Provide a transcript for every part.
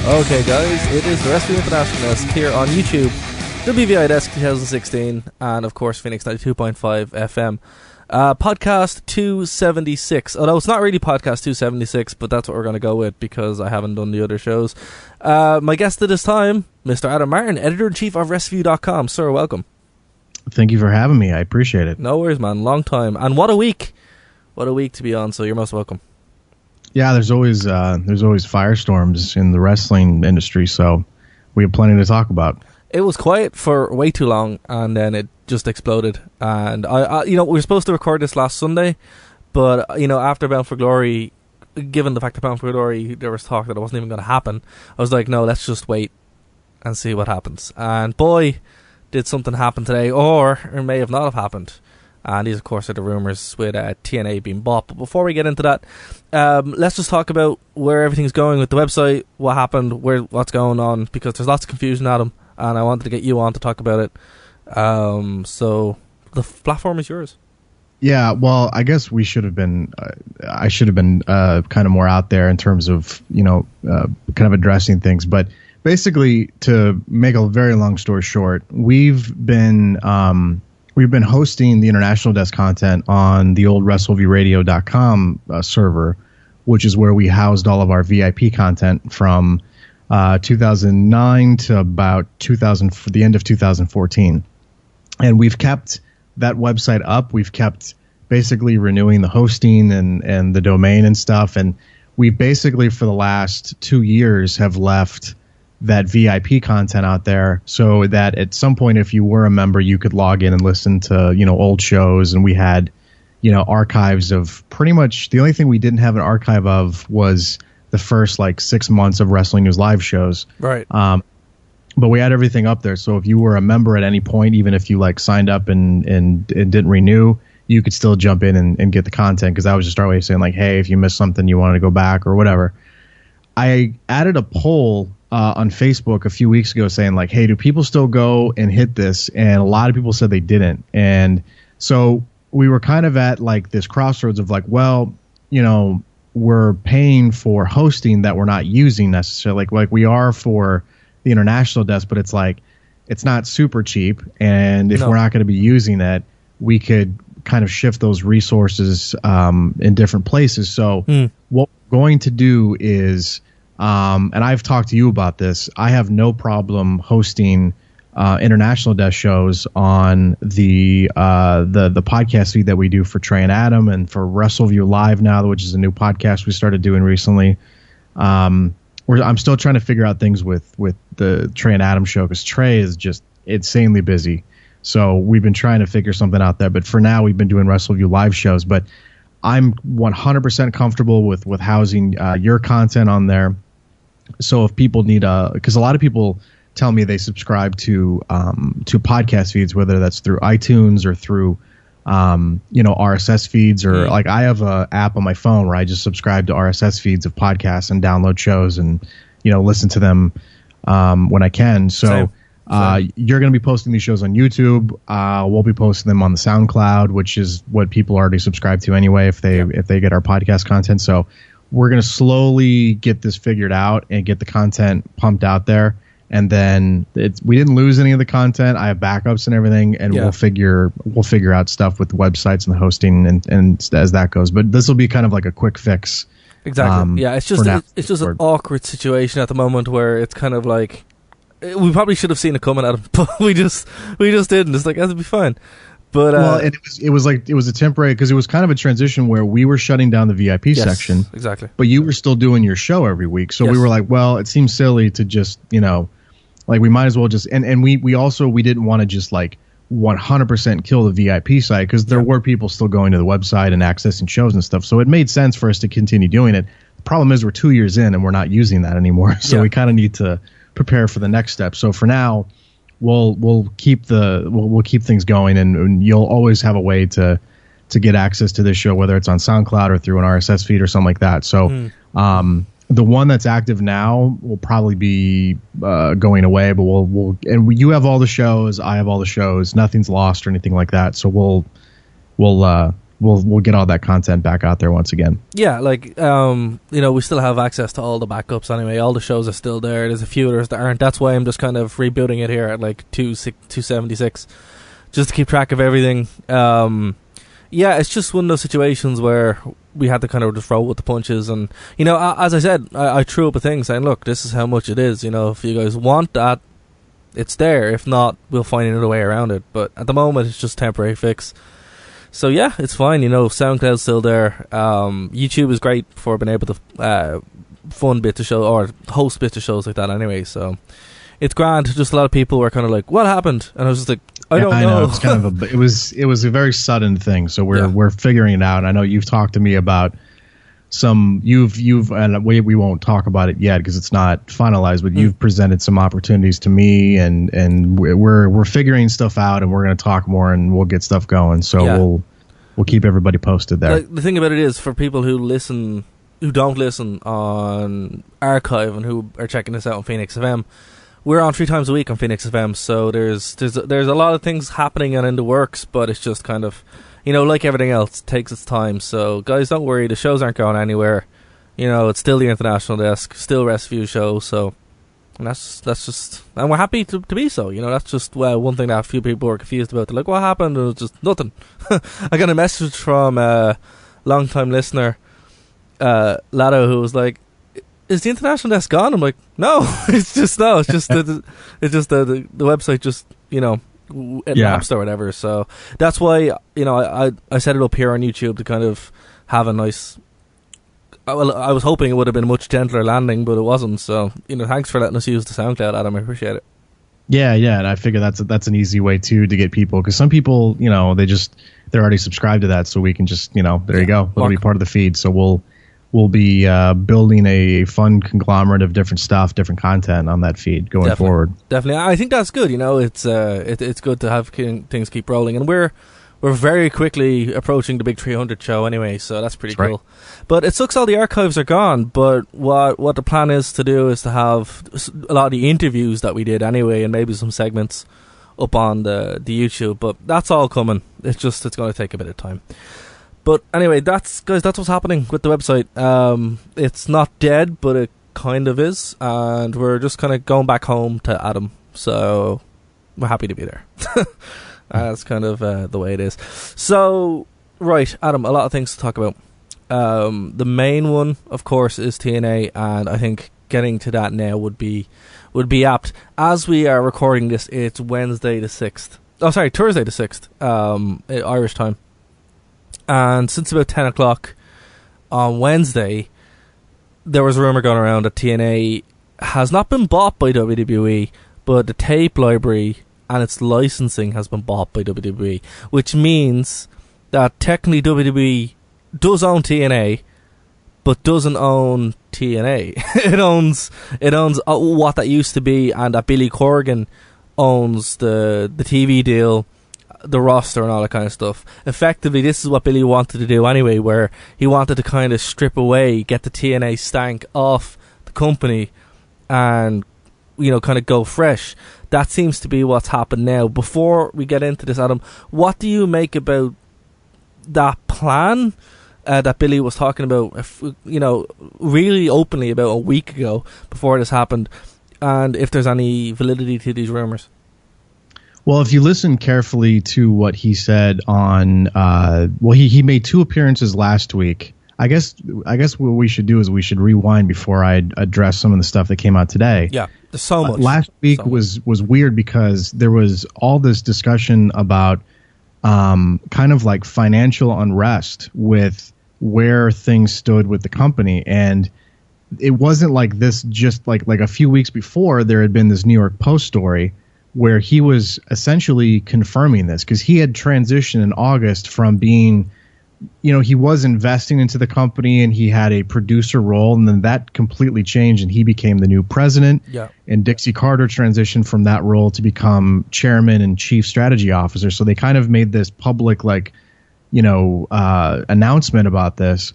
Okay, guys, it is the Wrestling Internationalist here on YouTube, WViDesk 2016, and of course Phoenix 92.5 FM. Podcast 276. Although it's not really podcast 276, but that's what we're going to go with because I haven't done the other shows. My guest at this time, Mr. Adam Martin, editor-in-chief of WrestleView.com. Sir, welcome. Thank you for having me. I appreciate it. No worries, man. Long time. And what a week. What a week to be on, so you're most welcome. Yeah, there's always firestorms in the wrestling industry, so we have plenty to talk about. It was quiet for way too long, and then it just exploded. And I we were supposed to record this last Sunday, but after Bound for Glory, given the fact that Bound for Glory, there was talk that it wasn't even going to happen. I was like, no, let's just wait and see what happens. And boy, did something happen today, or it may have not have happened. And these, of course, are the rumours with TNA being bought. But before we get into that, let's just talk about where everything's going with the website, what happened, what's going on, because there's lots of confusion, Adam, and I wanted to get you on to talk about it. So the platform is yours. Yeah, well, I guess we should have been. I should have been kind of more out there in terms of kind of addressing things. But basically, to make a very long story short, we've been hosting the International Desk content on the old WrestleViewRadio.com server, which is where we housed all of our VIP content from 2009 to about the end of 2014. And we've kept that website up. We've kept basically renewing the hosting and the domain and stuff. And we basically, for the last 2 years, have left that VIP content out there so that at some point, if you were a member, you could log in and listen to, old shows. And we had, archives of pretty much the only thing we didn't have an archive of was the first 6 months of Wrestling News Live shows. Right. But we had everything up there. So if you were a member at any point, even if you signed up and didn't renew, you could still jump in and get the content. Cause that was just our way of saying hey, if you missed something, you wanted to go back or whatever. I added a poll on Facebook a few weeks ago saying hey, do people still go and hit this? And a lot of people said they didn't. And so we were kind of at this crossroads of we're paying for hosting that we're not using necessarily. Like we are for the International Desk, but it's not super cheap. And if we're not going to be using it, we could kind of shift those resources in different places. So what we're going to do is, and I've talked to you about this, I have no problem hosting International Desk shows on the podcast feed that we do for Trey and Adam and for WrestleView Live now, which is a new podcast we started doing recently. I'm still trying to figure out things with the Trey and Adam show because Trey is just insanely busy. So we've been trying to figure something out there. But for now, we've been doing WrestleView Live shows. But I'm 100% comfortable with housing your content on there. So if people need because a lot of people tell me they subscribe to podcast feeds, whether that's through iTunes or through RSS feeds or I have a app on my phone where I just subscribe to RSS feeds of podcasts and download shows and listen to them when I can. So you're going to be posting these shows on YouTube. We'll be posting them on the SoundCloud, which is what people already subscribe to anyway if they get our podcast content. So we're going to slowly get this figured out and get the content pumped out there. And then we didn't lose any of the content. I have backups and everything, and we'll figure out stuff with the websites and the hosting and as that goes. But this will be kind of like a quick fix. Exactly. It's just an awkward situation at the moment where it's kind of we probably should have seen it coming at him, but we just didn't. It's that'll be fine. But and it was a temporary because it was kind of a transition where we were shutting down the VIP section. Exactly. But you were still doing your show every week. So we were well, it seems silly to just, we might as well just and we didn't want to just 100% kill the VIP site because there were people still going to the website and accessing shows and stuff. So it made sense for us to continue doing it. The problem is we're 2 years in and we're not using that anymore. So we kind of need to prepare for the next step. So for now, we'll keep things going, and you'll always have a way to get access to this show, whether it's on SoundCloud or through an RSS feed or something like that. So the one that's active now will probably be going away, but you have all the shows, I have all the shows, nothing's lost or anything like that. So we'll we'll get all that content back out there once again. Yeah, like we still have access to all the backups anyway. All the shows are still there. There's a few others that aren't. That's why I'm just kind of rebooting it here at like 276, just to keep track of everything. Yeah, it's just one of those situations where we had to kind of just roll with the punches. And, as I said, I threw up a thing saying, look, this is how much it is. If you guys want that, it's there. If not, we'll find another way around it. But at the moment, it's just temporary fix. So, yeah, it's fine. SoundCloud's still there. YouTube is great for being able to fund bits of show or host bits of shows like that anyway. So it's grand. Just a lot of people were kind of like, what happened? And I was just like, I don't know. It's kind of it was a very sudden thing. So we're figuring it out. I know you've talked to me about you've and we won't talk about it yet because it's not finalized, but you've presented some opportunities to me, and we're figuring stuff out, and we're going to talk more, and we'll get stuff going. So we'll keep everybody posted there. The thing about it is, for people who don't listen on Archive and who are checking this out on Phoenix FM, we're on 3 times a week on Phoenix FM, so there's a lot of things happening and in the works, but it's just kind of, like everything else, it takes its time. So guys, don't worry, the shows aren't going anywhere. It's still the International Desk, still Rescue Show. So and that's just, and we're happy to be so. That's just one thing that a few people were confused about. They're like, what happened? And it was just nothing. I got a message from a long-time listener, Lado, who was like, is the International Desk gone? I'm like, no, it's just the website just, it lapsed or whatever. So that's why, I set it up here on YouTube to kind of have a nice, well, I was hoping it would have been a much gentler landing, but it wasn't. So, thanks for letting us use the SoundCloud, Adam. I appreciate it. Yeah, and I figure that's an easy way too to get people, because some people, they're already subscribed to that, so we can just, there you go, it'll be part of the feed. So we'll be building a fun conglomerate of different stuff, different content on that feed going forward. Definitely, I think that's good. It's good to have things keep rolling, and we're very quickly approaching the big 300 show anyway, so that's pretty cool. Right. But it sucks all the archives are gone. But what the plan is to do is to have a lot of the interviews that we did anyway, and maybe some segments up on the YouTube. But that's all coming. It's going to take a bit of time. But anyway, that's what's happening with the website. It's not dead, but it kind of is, and we're just kind of going back home to Adam. So we're happy to be there. That's kind of the way it is. So, right, Adam, a lot of things to talk about. The main one, of course, is TNA, and I think getting to that now would be apt. As we are recording this, it's Thursday the 6th, Irish time. And since about 10 o'clock on Wednesday, there was a rumour going around that TNA has not been bought by WWE, but the tape library and its licensing has been bought by WWE, which means that technically WWE does own TNA, but doesn't own TNA. It owns what that used to be, and that Billy Corgan owns the TV deal, the roster and all that kind of stuff. Effectively, this is what Billy wanted to do anyway, where he wanted to kind of strip away, get the TNA stank off the company, and kind of go fresh. That seems to be what's happened now. Before we get into this, Adam, what do you make about that plan that Billy was talking about, really openly about a week ago before this happened, and if there's any validity to these rumors? Well, if you listen carefully to what he said on, he made 2 appearances last week. I guess what we should do is we should rewind before I address some of the stuff that came out today. Yeah, there's so much. Last week was weird because there was all this discussion about kind of like financial unrest with where things stood with the company, and it wasn't like this just like a few weeks before. There had been this New York Post story where he was essentially confirming this, because he had transitioned in August from being, he was investing into the company and he had a producer role, and then that completely changed and he became the new president. Yeah. And Dixie Carter transitioned from that role to become chairman and chief strategy officer. So they kind of made this public announcement about this.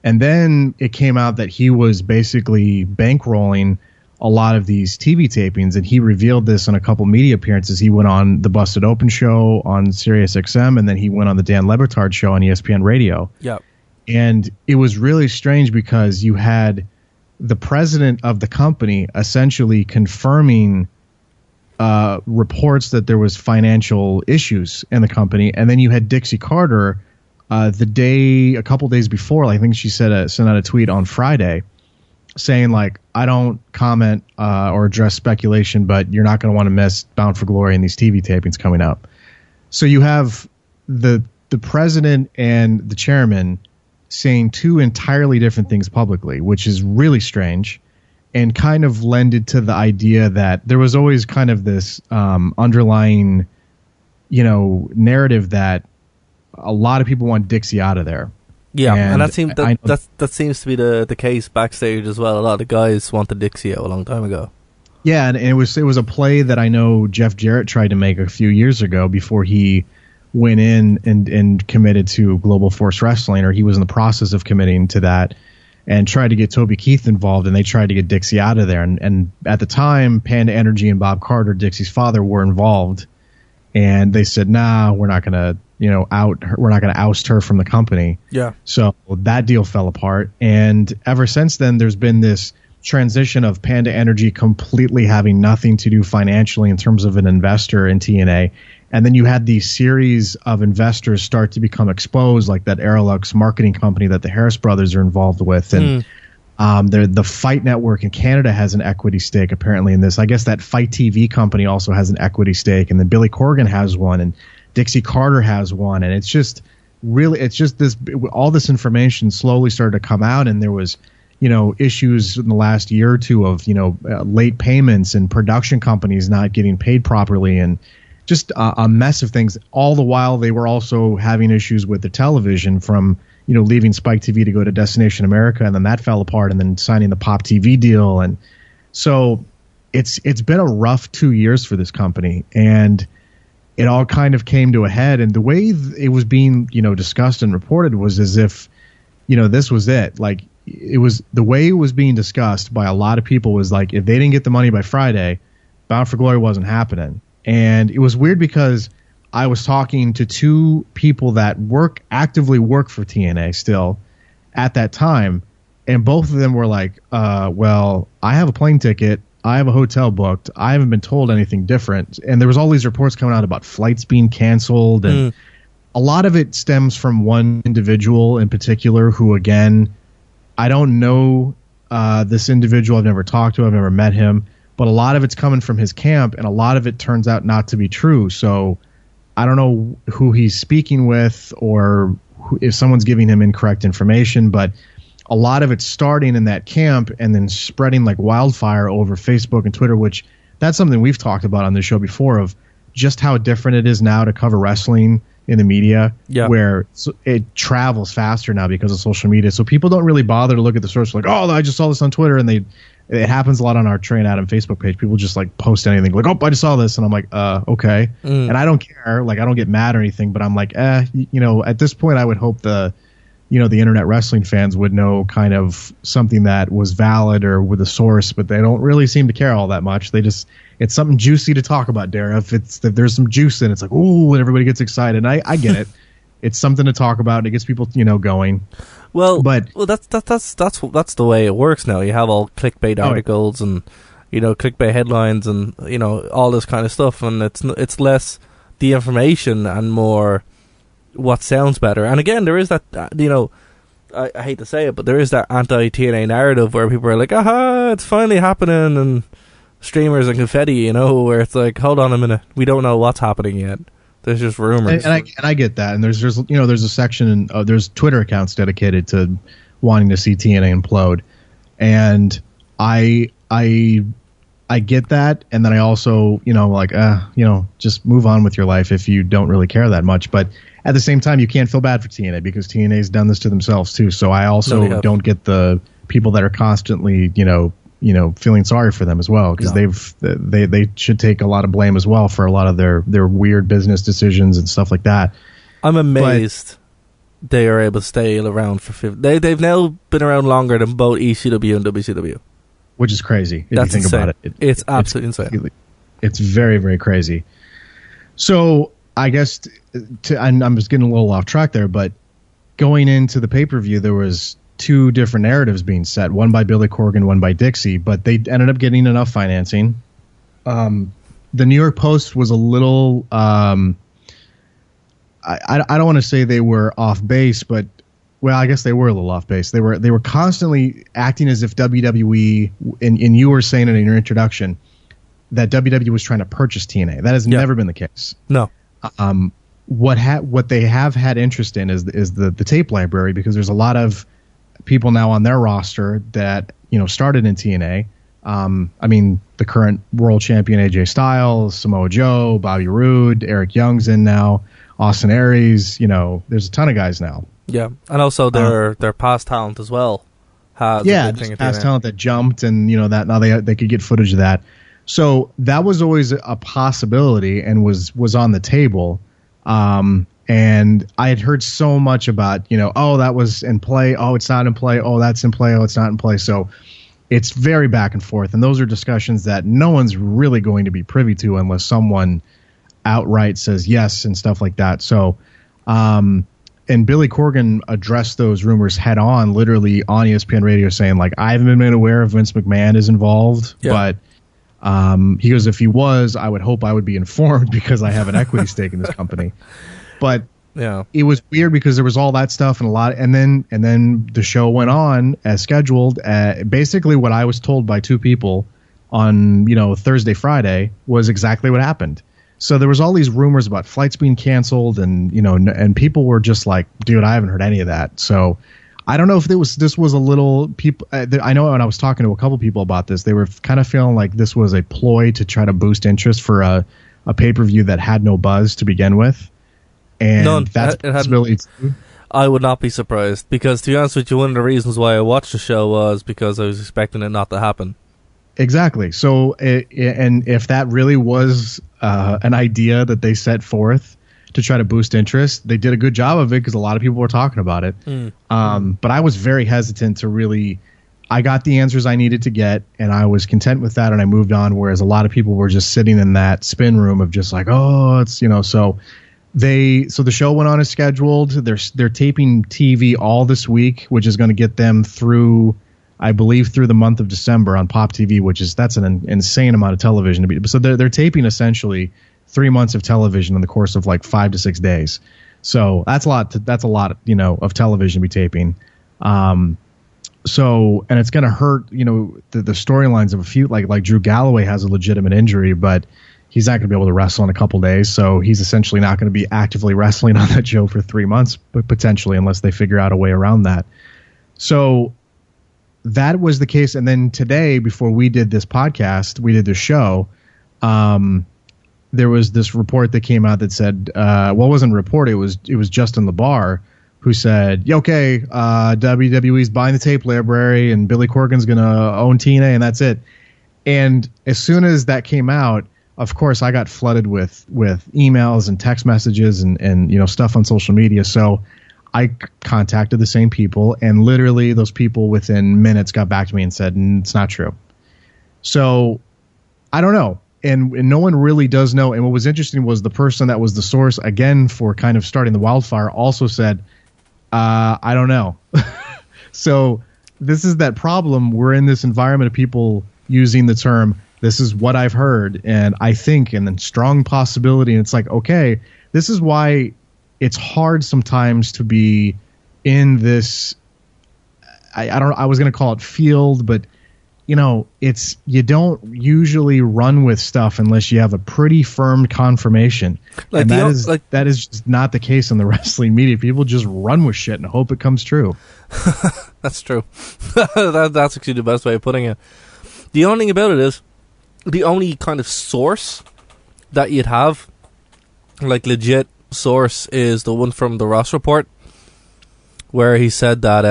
And then it came out that he was basically bankrolling a lot of these TV tapings, and he revealed this on a couple media appearances. He went on the Busted Open show on Sirius XM, and then he went on the Dan Le Batard show on ESPN Radio. Yep. And it was really strange because you had the president of the company essentially confirming reports that there was financial issues in the company, and then you had Dixie Carter a couple days before. I think she sent out a tweet on Friday saying, like, I don't comment or address speculation, but you're not going to want to miss Bound for Glory and these TV tapings coming up. So you have the president and the chairman saying two entirely different things publicly, which is really strange, and kind of lended to the idea that there was always kind of this underlying, narrative that a lot of people want Dixie out of there. Yeah, and that seems to be the case backstage as well. A lot of the guys wanted Dixie out a long time ago. Yeah, and it was a play that I know Jeff Jarrett tried to make a few years ago before he went in and committed to Global Force Wrestling, or he was in the process of committing to that, and tried to get Toby Keith involved, and they tried to get Dixie out of there. And at the time, Panda Energy and Bob Carter, Dixie's father, were involved, and they said, "Nah, we're not gonna, we're not gonna oust her from the company." Yeah. So that deal fell apart, and ever since then, there's been this transition of Panda Energy completely having nothing to do financially in terms of an investor in TNA. And then you had these series of investors start to become exposed, like that Aerolux marketing company that the Harris brothers are involved with. And the Fight Network in Canada has an equity stake apparently in this. I guess that Fight TV company also has an equity stake. And then Billy Corgan has one, and Dixie Carter has one. And it's just this, all this information slowly started to come out. And there was, issues in the last year or two of, late payments and production companies not getting paid properly, and just a mess of things. All the while, they were also having issues with the television from, leaving Spike TV to go to Destination America, and then that fell apart, and then signing the Pop TV deal. And so it's been a rough 2 years for this company, and it all kind of came to a head. And the way it was being, discussed and reported was as if, this was it. Like, it was the way it was being discussed by a lot of people was like, if they didn't get the money by Friday, Bound for Glory wasn't happening. And it was weird because I was talking to two people that actively work for TNA still at that time, and both of them were like, well, I have a plane ticket, I have a hotel booked, I haven't been told anything different. And there was all these reports coming out about flights being canceled, and a lot of it stems from one individual in particular who, again, I don't know this individual. I've never talked to him, I've never met him. But a lot of it's coming from his camp, and a lot of it turns out not to be true. So I don't know who he's speaking with, or if someone's giving him incorrect information, but a lot of it's starting in that camp and then spreading like wildfire over Facebook and Twitter, which that's something we've talked about on this show before, of just how different it is now to cover wrestling in the media, where it travels faster now because of social media. So people don't really bother to look at the source like, oh, I just saw this on Twitter, and it happens a lot on our Trey and Adam Facebook page. People just like post anything like, oh, I just saw this. And I'm like, okay. And I don't care. Like, I don't get mad or anything, but I'm like, at this point, I would hope the internet wrestling fans would know kind of something that was valid or with a source, but they don't really seem to care all that much. It's something juicy to talk about, Dara. If there's some juice in it, it's like, ooh, and everybody gets excited. And I get it. It's something to talk about. It gets people, going. Well, that's the way it works now. You have all clickbait articles and clickbait headlines and all this kind of stuff, and it's less the information and more what sounds better. And again, there is that I hate to say it, but there is that anti-TNA narrative where people are like, aha, it's finally happening, and streamers and confetti, where it's like, hold on a minute, we don't know what's happening yet. There's just rumors, and I get that. And there's a section, there's Twitter accounts dedicated to wanting to see TNA implode, and I get that. And then I also just move on with your life if you don't really care that much. But at the same time, you can't feel bad for TNA because TNA's done this to themselves too. So I also don't get the people that are constantly feeling sorry for them as well, because they should take a lot of blame as well for a lot of their weird business decisions and stuff like that. I'm amazed they are able to stay around for 50. They've now been around longer than both ECW and WCW. which is crazy if That's you think insane. about it. It's absolutely insane. It's very, very crazy. So I guess and I'm just getting a little off track there, but going into the pay-per-view, there was two different narratives being set, one by Billy Corgan, one by Dixie, but they ended up getting enough financing. The New York Post was a little I don't want to say they were off base, but well, I guess they were a little off base. They were constantly acting as if WWE, and you were saying it in your introduction, that WWE was trying to purchase TNA. That has never been the case. No. What they have had interest in is the tape library, because there's a lot of people now on their roster that started in TNA. I mean, the current world champion AJ Styles, Samoa Joe, Bobby Roode, Eric Young's in now, Austin Aries. There's a ton of guys now. Yeah, and also their past talent as well. There's past talent that jumped, and that now they could get footage of that. So that was always a possibility and was on the table. And I had heard so much about, oh, that was in play. Oh, it's not in play. Oh, that's in play. Oh, it's not in play. So it's very back and forth. And those are discussions that no one's really going to be privy to unless someone outright says yes and stuff like that. So, and Billy Corgan addressed those rumors head on, literally on ESPN radio, saying, like, I haven't been made aware of Vince McMahon is involved, but he goes, if he was, I would hope I would be informed because I have an equity stake in this company. But it was weird because there was all that stuff and a lot, and then the show went on as scheduled. Basically, what I was told by two people on Thursday, Friday was exactly what happened. So there was all these rumors about flights being canceled, and and people were just like, dude, I haven't heard any of that. So I don't know if this was a little people. I know when I was talking to a couple people about this, they were kind of feeling like this was a ploy to try to boost interest for a pay-per-view that had no buzz to begin with. And that's a possibility too. I would not be surprised, because to be honest with you, one of the reasons why I watched the show was because I was expecting it not to happen. Exactly. So, and if that really was an idea that they set forth to try to boost interest, they did a good job of it because a lot of people were talking about it. But I was very hesitant to really. I got the answers I needed to get, and I was content with that, and I moved on. Whereas a lot of people were just sitting in that spin room of just like, oh, it's so. So the show went on as scheduled. They're taping TV all this week, which is going to get them through, I believe, through the month of December on Pop TV, that's an insane amount of television to be. So they're taping essentially 3 months of television in the course of like 5 to 6 days. So that's a lot. That's a lot, of television to be taping. So, and it's going to hurt, the storylines of a few, like Drew Galloway has a legitimate injury, but he's not going to be able to wrestle in a couple days. So he's essentially not going to be actively wrestling on that show for 3 months, but potentially, unless they figure out a way around that. So that was the case. And then today, before we did this podcast, we did this show, there was this report that came out that said, it wasn't a report. It was Justin LaBar who said, okay, WWE's buying the tape library and Billy Corgan's going to own TNA and that's it. And as soon as that came out, of course, I got flooded with emails and text messages and stuff on social media. So I contacted the same people, and literally those people within minutes got back to me and said, it's not true. So I don't know. And no one really does know. And what was interesting was the person that was the source, again, for kind of starting the wildfire also said, I don't know. So this is that problem. We're in this environment of people using the term, this is what I've heard, and I think, and then strong possibility. And it's like, okay, this is why it's hard sometimes to be in this. I was going to call it field, but you don't usually run with stuff unless you have a pretty firm confirmation. Like, and that is just not the case in the wrestling media. People just run with shit and hope it comes true. That's true. That's actually the best way of putting it. The only thing about it is, the only kind of source that you'd have, like legit source, is the one from the Ross Report, where he said that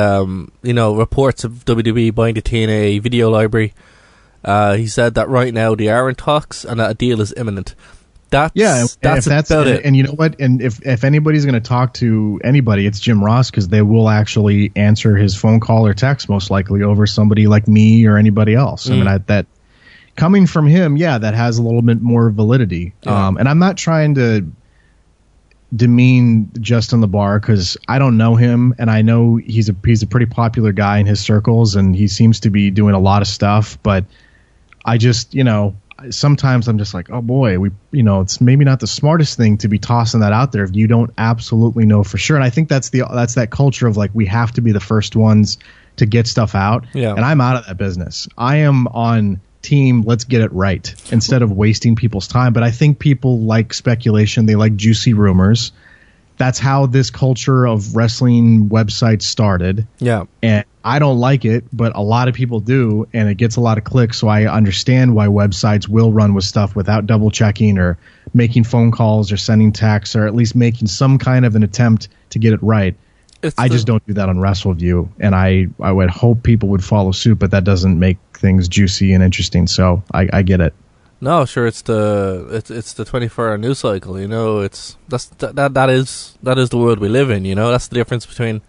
reports of WWE buying the TNA video library. He said that right now they are in talks and that a deal is imminent. That's about it. And you know what? And if anybody's going to talk to anybody, it's Jim Ross, because they will actually answer his phone call or text most likely over somebody like me or anybody else. I mean, that coming from him, that has a little bit more validity. Yeah. And I'm not trying to demean Justin LeBar, because I don't know him, and I know he's a pretty popular guy in his circles, and he seems to be doing a lot of stuff. But I just, sometimes I'm just like, oh boy, it's maybe not the smartest thing to be tossing that out there if you don't absolutely know for sure. And I think that's that culture of like, we have to be the first ones to get stuff out. Yeah. And I'm out of that business. I am on team, let's get it right instead of wasting people's time. But I think people like speculation. They like juicy rumors. That's how this culture of wrestling websites started. Yeah. And I don't like it, but a lot of people do, and it gets a lot of clicks. So I understand why websites will run with stuff without double checking or making phone calls or sending texts, or at least making some kind of an attempt to get it right. I just don't do that on WrestleView, and I would hope people would follow suit, but that doesn't make things juicy and interesting. So I get it. No, sure, it's the 24-hour news cycle. That is the world we live in. That's the difference between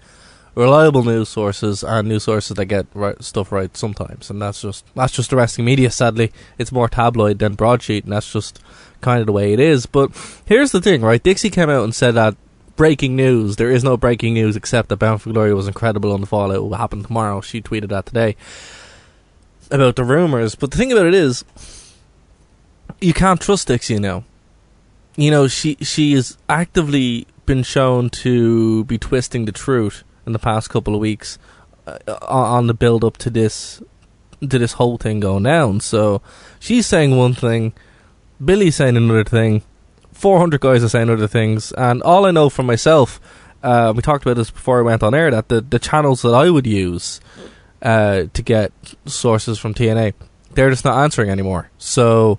reliable news sources and news sources that get stuff right sometimes, and that's just the wrestling media. Sadly, it's more tabloid than broadsheet, and that's just kind of the way it is. But here's the thing, right? Dixie came out and said that breaking news. There is no breaking news except that Bound for Glory was incredible on the Fallout. It will happen tomorrow. She tweeted that today about the rumors. But the thing about it is, you can't trust Dixie now. She has actively been shown to be twisting the truth in the past couple of weeks on the build up to this whole thing going down. So she's saying one thing, Billy's saying another thing, 400 guys are saying other things, and all I know from myself, we talked about this before I went on air, that the channels that I would use to get sources from TNA, they're just not answering anymore. So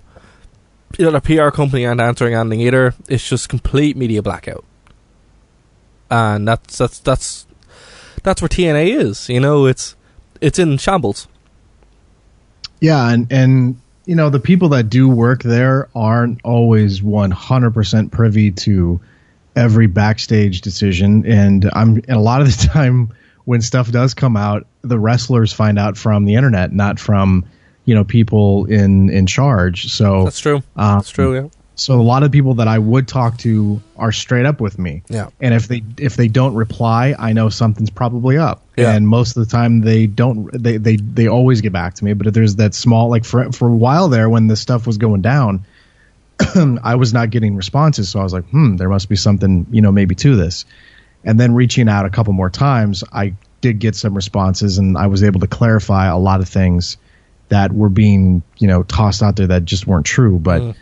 the PR company aren't answering anything either. It's just complete media blackout, and that's where TNA is. It's in shambles. Yeah, and the people that do work there aren't always 100% privy to every backstage decision, and a lot of the time when stuff does come out, the wrestlers find out from the internet, not from people in charge. So that's true. That's true. Yeah. So a lot of people that I would talk to are straight up with me. Yeah. And if they don't reply, I know something's probably up. Yeah. And most of the time they don't. They always get back to me. But if there's that small, like for a while there when this stuff was going down, I was not getting responses. So I was like, there must be something maybe to this. And then reaching out a couple more times, I did get some responses, and I was able to clarify a lot of things that were being tossed out there that just weren't true. But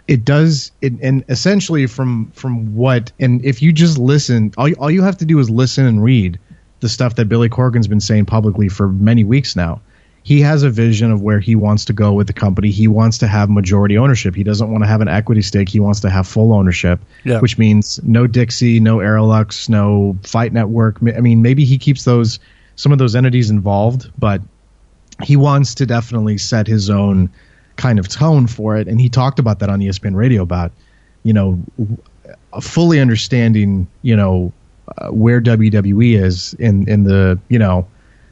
it does, and essentially from what, and if you just listen, all you have to do is listen and read the stuff that Billy Corgan's been saying publicly for many weeks now. He has a vision of where he wants to go with the company. He wants to have majority ownership. He doesn't want to have an equity stake. He wants to have full ownership, which means no Dixie, no Aerolux, no Fight Network. I mean, maybe he keeps some of those entities involved, but he wants to definitely set his own kind of tone for it. And he talked about that on ESPN Radio about, fully understanding, where WWE is in the,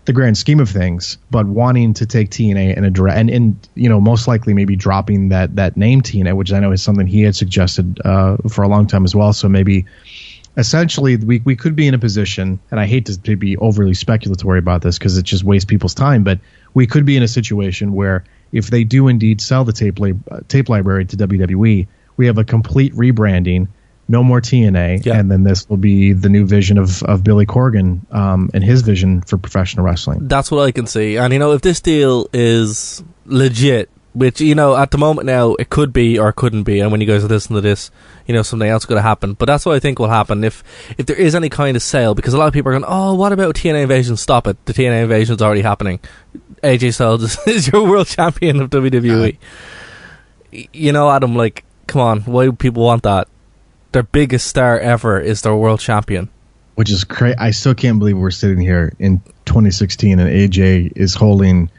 the grand scheme of things, but wanting to take TNA in a direct, and most likely maybe dropping that name TNA, which I know is something he had suggested for a long time as well. So maybe essentially we could be in a position, and I hate to be overly speculatory about this because it just wastes people's time, but we could be in a situation where if they do indeed sell the tape library to WWE, we have a complete rebranding, no more TNA, and then this will be the new vision of Billy Corgan and his vision for professional wrestling. That's what I can see. And, if this deal is legit, which, at the moment now, it could be or it couldn't be, and when you guys listen to this, something else could happen. But that's what I think will happen if there is any kind of sale, because a lot of people are going, oh, what about TNA Invasion? Stop it. The TNA Invasion is already happening. AJ Styles is your world champion of WWE. Adam, come on, why do people want that? Their biggest star ever is their world champion. Which is crazy. I still can't believe we're sitting here in 2016 and AJ is holding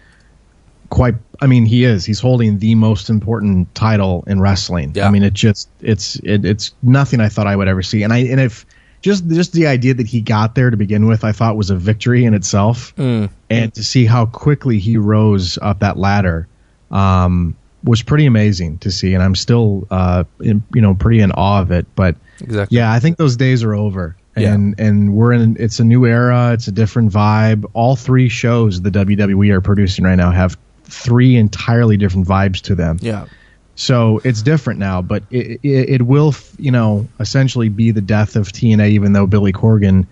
quite. I mean, he is. He's holding the most important title in wrestling. Yeah. I mean, it's nothing I thought I would ever see. And if just the idea that he got there to begin with, I thought was a victory in itself. And to see how quickly he rose up that ladder was pretty amazing to see. And I'm still, pretty in awe of it. But exactly. Yeah, I think those days are over. And it's a new era. It's a different vibe. All 3 shows the WWE are producing right now have 3 entirely different vibes to them. Yeah. So it's different now, but it will, essentially be the death of TNA, even though Billy Corgan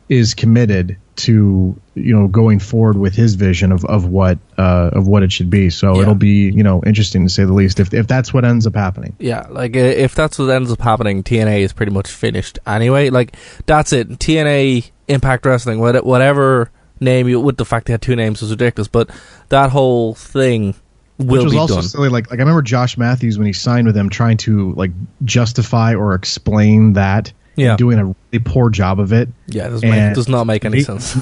is committed to, going forward with his vision of what it should be. So it'll be, interesting to say the least if that's what ends up happening. Yeah, like if that's what ends up happening, TNA is pretty much finished anyway. Like that's it. TNA, Impact Wrestling, whatever name with the fact they had 2 names was ridiculous, but that whole thing will be also done. Silly. Like I remember Josh Matthews when he signed with them trying to like justify or explain that. Yeah. Doing a really poor job of it. Yeah, it does not make any sense.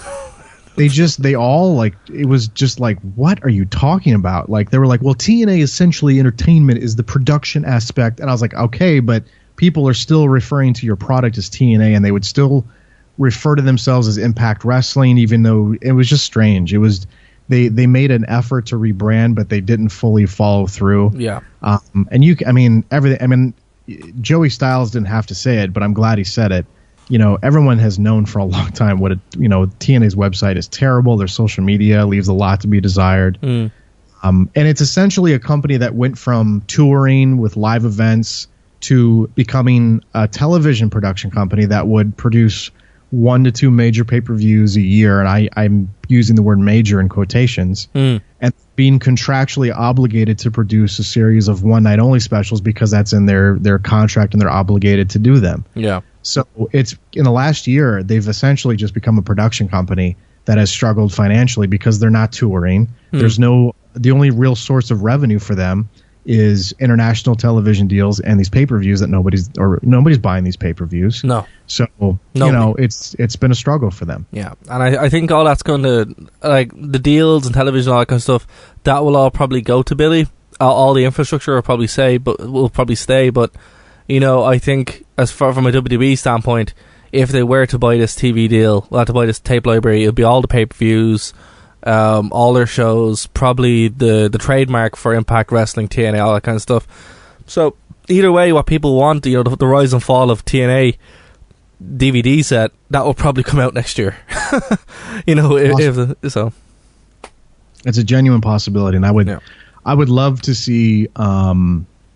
They all like, it was just like, what are you talking about? Like, they were like, well, TNA essentially entertainment is the production aspect. And I was like, okay, but people are still referring to your product as TNA, and they would still refer to themselves as Impact Wrestling, even though it was just strange. It was, they made an effort to rebrand, but they didn't fully follow through. Yeah. Joey Styles didn't have to say it, but I'm glad he said it. Everyone has known for a long time what TNA's website is terrible. Their social media leaves a lot to be desired. And it's essentially a company that went from touring with live events to becoming a television production company that would produce 1 to 2 major pay-per-views a year. And I'm using the word major in quotations. And being contractually obligated to produce a series of one-night-only specials because that's in their contract and they're obligated to do them. Yeah. So it's in the last year, they've essentially just become a production company that has struggled financially because they're not touring. The only real source of revenue for them is international television deals and these pay-per-views that nobody's buying these pay-per-views. No. So, it's been a struggle for them. Yeah. And I think all that's going to, like, the deals and television, all that kind of stuff, that will all probably go to Billy. All the infrastructure will probably stay, but I think as far from a WWE standpoint, if they were to buy this TV deal, to buy this tape library, it would be all the pay-per-views, all their shows, probably the trademark for Impact Wrestling, TNA, all that kind of stuff. So either way, what people want, the rise and fall of TNA DVD set, that will probably come out next year. So it's a genuine possibility, and I would love to see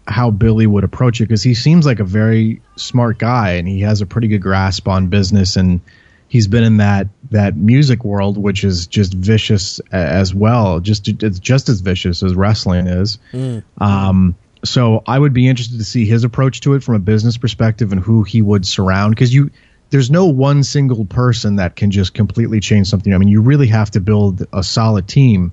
how Billy would approach it, because he seems like a very smart guy and he has a pretty good grasp on business, and he's been in that music world, which is just vicious as well. It's just as vicious as wrestling is. So I would be interested to see his approach to it from a business perspective and who he would surround, because there's no one single person that can just completely change something. I mean, you really have to build a solid team.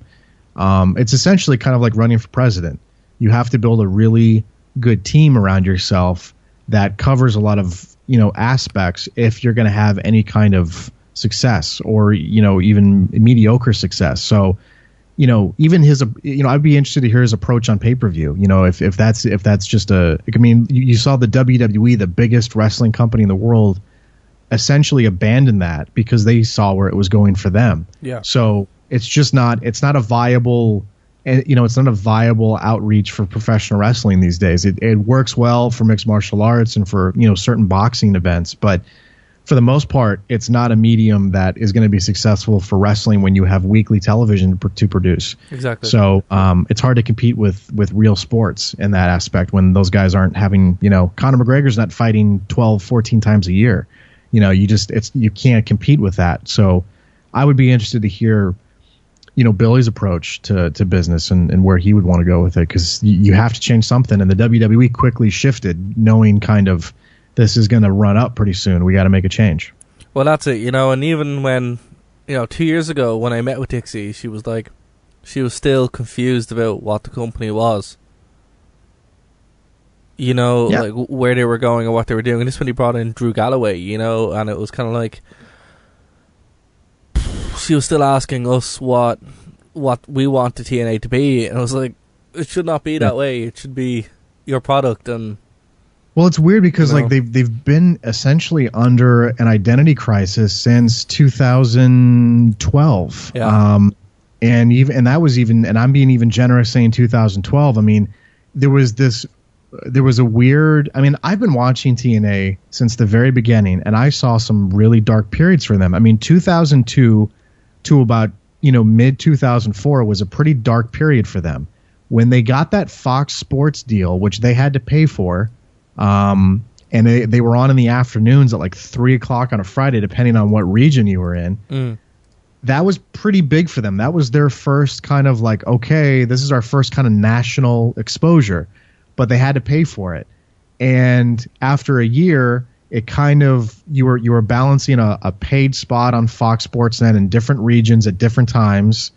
It's essentially kind of like running for president. You have to build a really good team around yourself that covers a lot of, aspects if you're going to have any kind of success or, even mediocre success. So, even his, I'd be interested to hear his approach on pay-per-view. If that's just you saw the WWE, the biggest wrestling company in the world, essentially abandon that because they saw where it was going for them. Yeah. So it's not a viable, it's not a viable outreach for professional wrestling these days. It works well for mixed martial arts and for, certain boxing events, but for the most part, it's not a medium that is going to be successful for wrestling when you have weekly television to produce. Exactly. So it's hard to compete with real sports in that aspect when those guys aren't having, Conor McGregor's not fighting 12, 14 times a year. You can't compete with that. So I would be interested to hear, Billy's approach to business and where he would want to go with it, because you have to change something. And the WWE quickly shifted, knowing kind of this is going to run up pretty soon. We got to make a change. Well, that's it, and even when, 2 years ago when I met with Dixie, she was still confused about what the company was. Like where they were going and what they were doing. And this when he brought in Drew Galloway, and it was kind of like she was still asking us what what we want the TNA to be, and I was like, it should not be that way. It should be your product. And well, it's weird because like they've been essentially under an identity crisis since 2012. And that was even, and I'm being even generous saying 2012. I mean, there was a weird, I mean, I've been watching TNA since the very beginning, and I saw some really dark periods for them. I mean, 2002 to about, mid 2004 was a pretty dark period for them. When they got that Fox Sports deal, which they had to pay for, and they were on in the afternoons at like 3 o'clock on a Friday, depending on what region you were in. That was pretty big for them. That was their first kind of like, okay, this is our first kind of national exposure, but they had to pay for it. And after a year, it kind of, you were balancing a paid spot on Fox Sports Net in different regions at different times,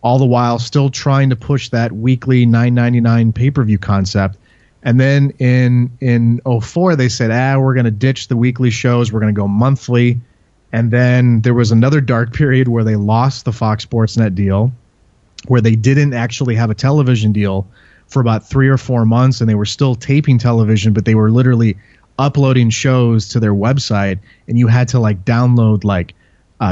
all the while still trying to push that weekly $9.99 pay-per-view concept. And then in 04, they said, we're going to ditch the weekly shows. We're going to go monthly. And then there was another dark period where they lost the Fox Sports Net deal, where they didn't actually have a television deal for about 3 or 4 months, and they were still taping television, but they were literally uploading shows to their website, and you had to like download like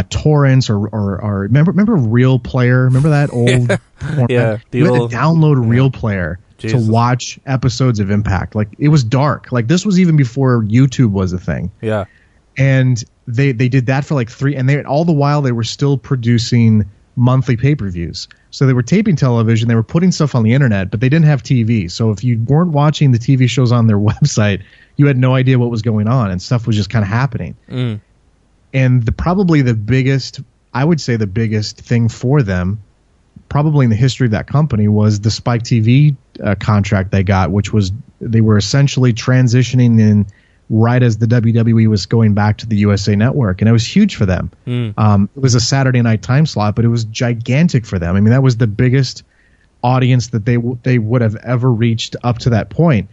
torrents or remember Real Player? Remember that old format? Yeah, you had to download Real Player to watch episodes of Impact. Like, it was dark. Like, this was even before YouTube was a thing. Yeah. And they did that for like 3, and all the while they were still producing monthly pay-per-views. So they were taping television, they were putting stuff on the internet, but they didn't have TV. So if you weren't watching the TV shows on their website, you had no idea what was going on, and stuff was just kind of happening. And probably the biggest, I would say the biggest thing for them, probably in the history of that company, was the Spike TV contract they got, which was they were essentially transitioning in right as the WWE was going back to the USA Network, and it was huge for them. It was a Saturday night time slot, but it was gigantic for them. I mean, that was the biggest audience that they would have ever reached up to that point,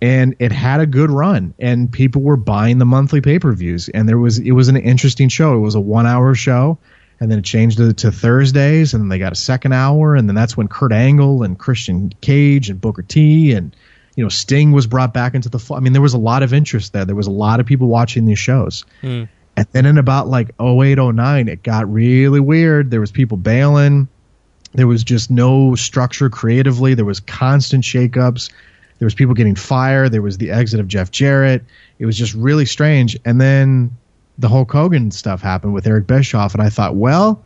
and it had a good run, and people were buying the monthly pay-per-views, and it was an interesting show. It was a 1-hour show, and then it changed to Thursdays, and then they got a second hour, and then that's when Kurt Angle and Christian Cage and Booker T and Sting was brought back into the I mean, there was a lot of interest there. There was a lot of people watching these shows. And then in about like 08, 09, it got really weird. There was people bailing. There was just no structure creatively. There was constant shakeups. There was people getting fired. There was the exit of Jeff Jarrett. It was just really strange. And then the Hulk Hogan stuff happened with Eric Bischoff, and I thought, well,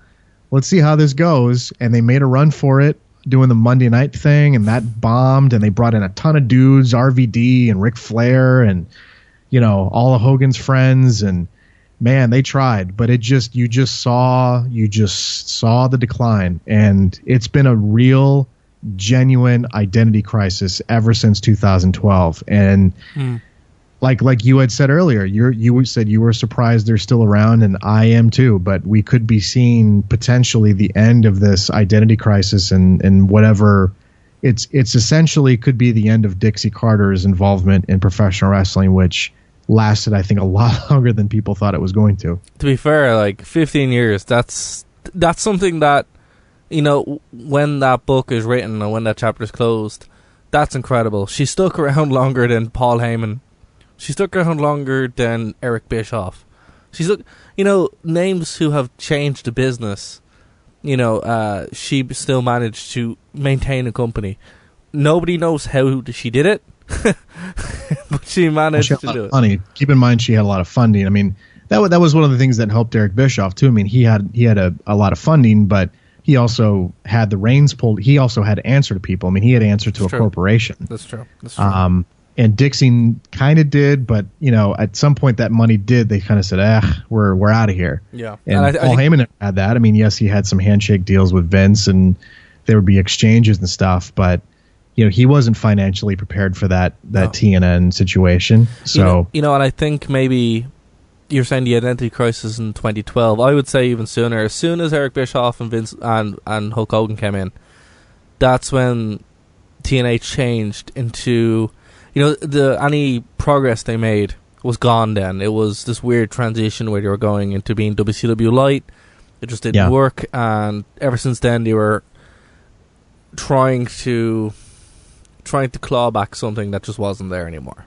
let's see how this goes. And they made a run for it, doing the Monday night thing, and that bombed, and they brought in a ton of dudes, RVD and Ric Flair and all of Hogan's friends, and man, they tried, but you just saw the decline, and it's been a real genuine identity crisis ever since 2012. And like you had said earlier, you said you were surprised they're still around, and I am too. But we could be seeing potentially the end of this identity crisis, and whatever it's essentially could be the end of Dixie Carter's involvement in professional wrestling, which lasted, I think, a lot longer than people thought it was going to. To be fair, like 15 years, that's something that, when that book is written and when that chapter is closed, that's incredible. She stuck around longer than Paul Heyman. She stuck around longer than Eric Bischoff. She's names who have changed the business. She still managed to maintain a company. Nobody knows how she did it, but she managed to do it. Money. Keep in mind, she had a lot of funding. I mean, that was one of the things that helped Eric Bischoff too. I mean, he had a lot of funding, but he also had the reins pulled. He also had to answer to people. I mean, he had to answer to a corporation. That's true. And Dixie kind of did, but at some point that money did. They kind of said, we're out of here." Yeah, and Paul Heyman had that. I mean, yes, he had some handshake deals with Vince, and there would be exchanges and stuff, but he wasn't financially prepared for that TNN situation. So and I think maybe you're saying the identity crisis in 2012. I would say even sooner. As soon as Eric Bischoff and Vince and Hulk Hogan came in, that's when TNA changed into. Any progress they made was gone then. It was this weird transition where they were going into being WCW Light. It just didn't work, and ever since then they were trying to claw back something that just wasn't there anymore.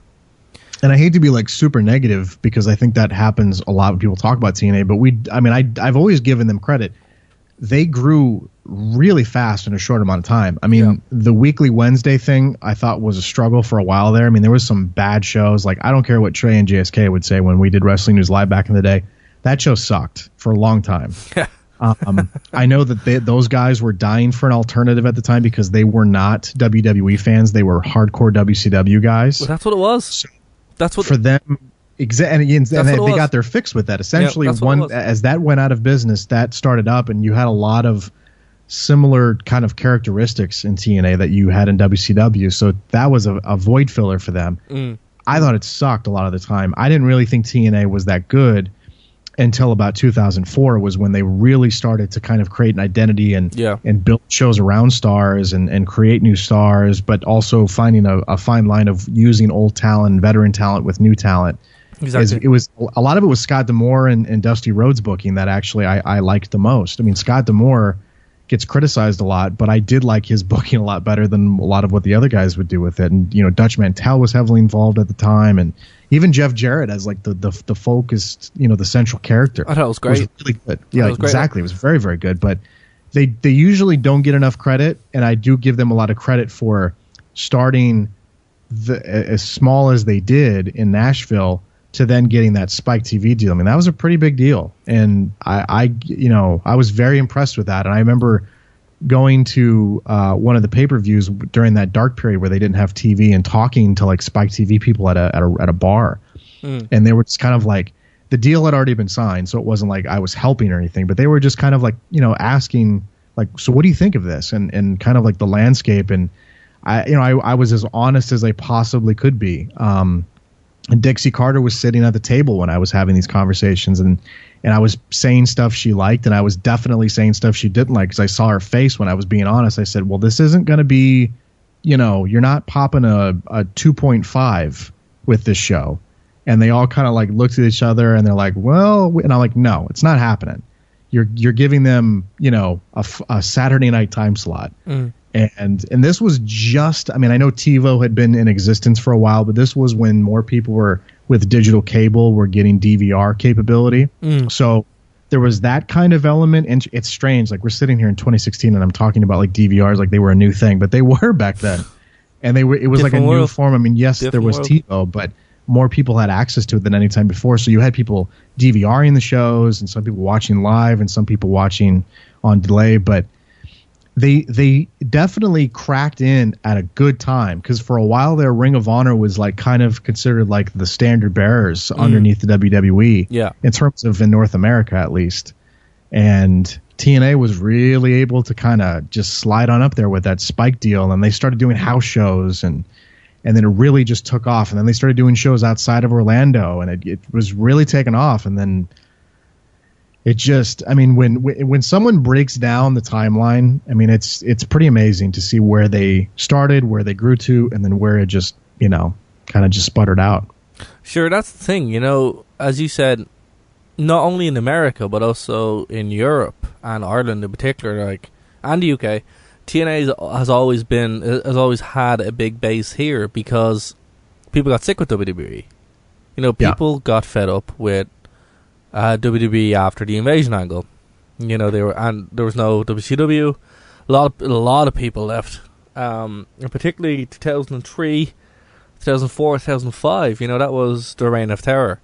And I hate to be like super negative because I think that happens a lot when people talk about TNA, but I've always given them credit. They grew really fast in a short amount of time. I mean, the weekly Wednesday thing I thought was a struggle for a while there. I mean, there was some bad shows. Like, I don't care what Trey and JSK would say when we did Wrestling News Live back in the day. That show sucked for a long time. I know that those guys were dying for an alternative at the time because they were not WWE fans. They were hardcore WCW guys. Well, that's what it was. So that's what for them. And they got their fix with that. Essentially, as that went out of business, that started up, and you had a lot of similar kind of characteristics in TNA that you had in WCW. So that was a void filler for them. I thought it sucked a lot of the time. I didn't really think TNA was that good until about 2004 was when they really started to kind of create an identity and build shows around stars and create new stars, but also finding a fine line of using old talent, veteran talent with new talent. Exactly. It was a lot of it was Scott D'Amore and Dusty Rhodes booking that actually I liked the most. I mean, Scott D'Amore gets criticized a lot, but I did like his booking a lot better than a lot of what the other guys would do with it. And Dutch Mantel was heavily involved at the time, and even Jeff Jarrett as like the focused, the central character. I thought it was great. Was really good. Yeah, exactly. It was very, very good. But they usually don't get enough credit, and I do give them a lot of credit for starting as small as they did in Nashville to then getting that Spike TV deal. I mean, that was a pretty big deal, and I was very impressed with that. And I remember going to one of the pay-per-views during that dark period where they didn't have TV and talking to like Spike TV people at a bar, and they were just kind of like, the deal had already been signed, so it wasn't like I was helping or anything, but they were just kind of like asking like, so what do you think of this, and kind of like the landscape. And I was as honest as I possibly could be. And Dixie Carter was sitting at the table when I was having these conversations, and I was saying stuff she liked, and I was definitely saying stuff she didn't like because I saw her face when I was being honest. I said, well, this isn't going to be, you're not popping a 2.5 with this show. And they all kind of like looked at each other and they're like, well, and I'm like, no, it's not happening. You're giving them, a Saturday night time slot. And this was just, I mean, I know TiVo had been in existence for a while, but this was when more people were with digital cable were getting DVR capability. So there was that kind of element. And it's strange. Like, we're sitting here in 2016 and I'm talking about like DVRs like they were a new thing, but they were back then. And it was like a new form. I mean, yes, there was TiVo, but more people had access to it than any time before. So you had people DVRing the shows and some people watching live and some people watching on delay, but they definitely cracked in at a good time, because for a while there, Ring of Honor was like kind of considered like the standard bearers underneath the WWE, in terms of in North America at least. And TNA was really able to kind of just slide on up there with that Spike deal, and they started doing house shows, and then it really just took off. And then they started doing shows outside of Orlando, and it was really taking off. And then it just, I mean, when someone breaks down the timeline, I mean, it's pretty amazing to see where they started, where they grew to, and then where it just, kind of just sputtered out. Sure, that's the thing, as you said, not only in America, but also in Europe and Ireland in particular, and the UK, TNA has always had a big base here because people got sick with WWE. People got fed up with WWE after the invasion angle. There was no WCW. A lot of people left, and particularly 2003, 2004, 2005. That was the reign of terror.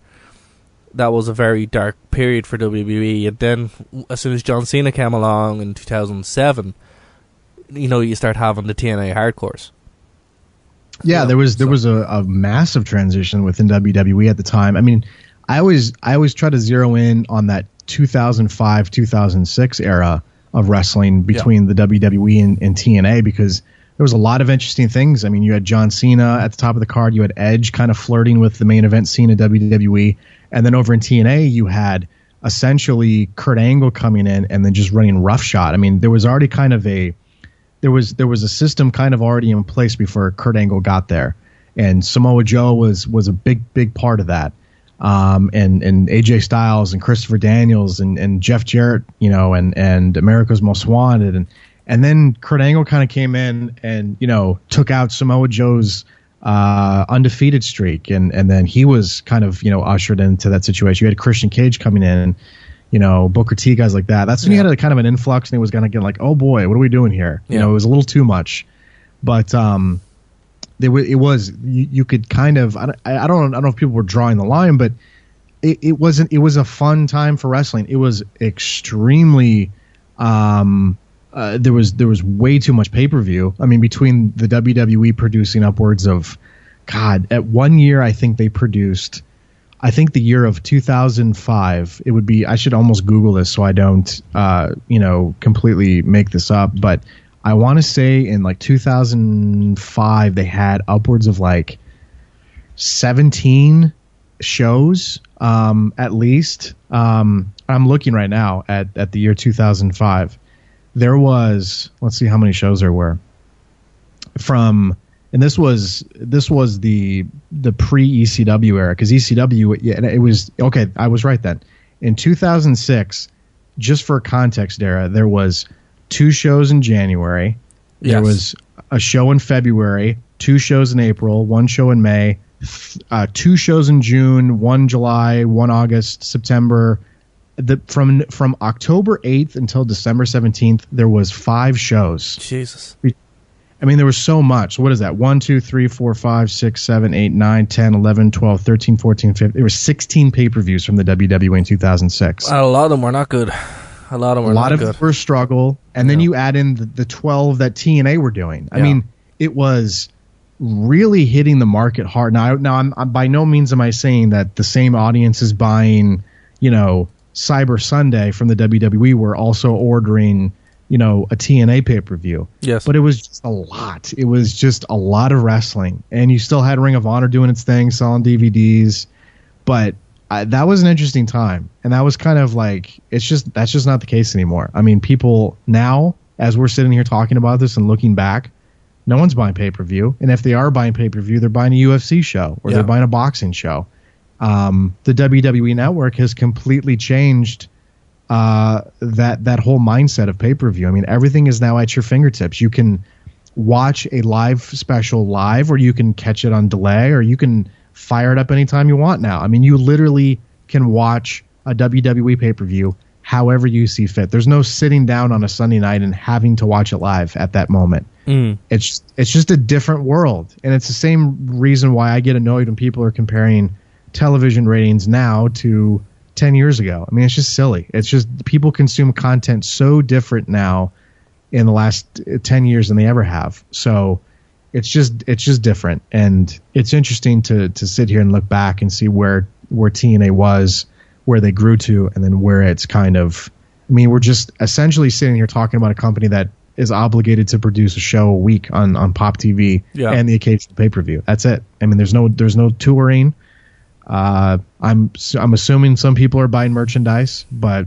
That was a very dark period for WWE. And then, as soon as John Cena came along in 2007, you start having the TNA hardcores. Yeah, there was a massive transition within WWE at the time. I mean, I always try to zero in on that 2005, 2006 era of wrestling between the WWE and TNA, because there was a lot of interesting things. I mean, you had John Cena at the top of the card. You had Edge kind of flirting with the main event scene of WWE. And then over in TNA, you had essentially Kurt Angle coming in and then just running roughshod. I mean, there was already kind of there was a system kind of already in place before Kurt Angle got there. And Samoa Joe was a big part of that. And AJ Styles and Christopher Daniels and Jeff Jarrett, and America's Most Wanted. And then Kurt Angle kind of came in and, took out Samoa Joe's undefeated streak. And then he was kind of, ushered into that situation. You had Christian Cage coming in, Booker T, guys like that. That's when you had a kind of an influx, and it was going to get like, oh boy, what are we doing here? It was a little too much. But you could kind of, I don't know if people were drawing the line, but it was a fun time for wrestling. It was extremely, there was way too much pay-per-view. I mean, between the WWE producing upwards of, at one year, I think they produced, the year of 2005, it would be, I should almost Google this so I don't, completely make this up, but I want to say in like 2005, they had upwards of like 17 shows, at least. I'm looking right now at the year 2005. There was, let's see how many shows there were and this was the pre ECW era, because ECW, it was, okay, I was right then. In 2006, just for context, Dara, there was 2 shows in January. There was a show in February, 2 shows in April, 1 show in May, 2 shows in June, 1 July, 1 August, September. From October 8th until December 17th, there was 5 shows. Jesus. I mean, there was so much. What is that? 1, 2, 3, 4, 5, 6, 7, 8, 9, 10, 11, 12, 13, 14, 15. There were 16 pay-per-views from the WWE in 2006. A lot of them were not good. A lot of them were a struggle. And then you add in the 12 that TNA were doing. I mean, it was really hitting the market hard. Now I'm by no means am I saying that the same audience is buying, Cyber Sunday from the WWE were also ordering, a TNA pay-per-view. Yes. But it was just a lot. It was just a lot of wrestling. And you still had Ring of Honor doing its thing, selling DVDs. But that was an interesting time. And that was kind of like, that's just not the case anymore. I mean, people now, as we're sitting here talking about this and looking back, no one's buying pay-per-view. And if they are buying pay-per-view, they're buying a UFC show or they're buying a boxing show. The WWE Network has completely changed that whole mindset of pay-per-view. I mean, everything is now at your fingertips. You can watch a live special live, or you can catch it on delay, or you can fire it up anytime you want now. I mean, you literally can watch a WWE pay-per-view however you see fit. There's no sitting down on a Sunday night and having to watch it live at that moment. It's just a different world. And it's the same reason why I get annoyed when people are comparing television ratings now to 10 years ago. I mean, it's just silly. It's just people consume content so different now in the last 10 years than they ever have. So it's just different. And it's interesting to sit here and look back and see where TNA was, where they grew to, and then where it's kind of, I mean, we're just essentially sitting here talking about a company that is obligated to produce a show a week on Pop TV and the occasional pay-per-view. That's it. I mean, there's no touring. I'm assuming some people are buying merchandise, but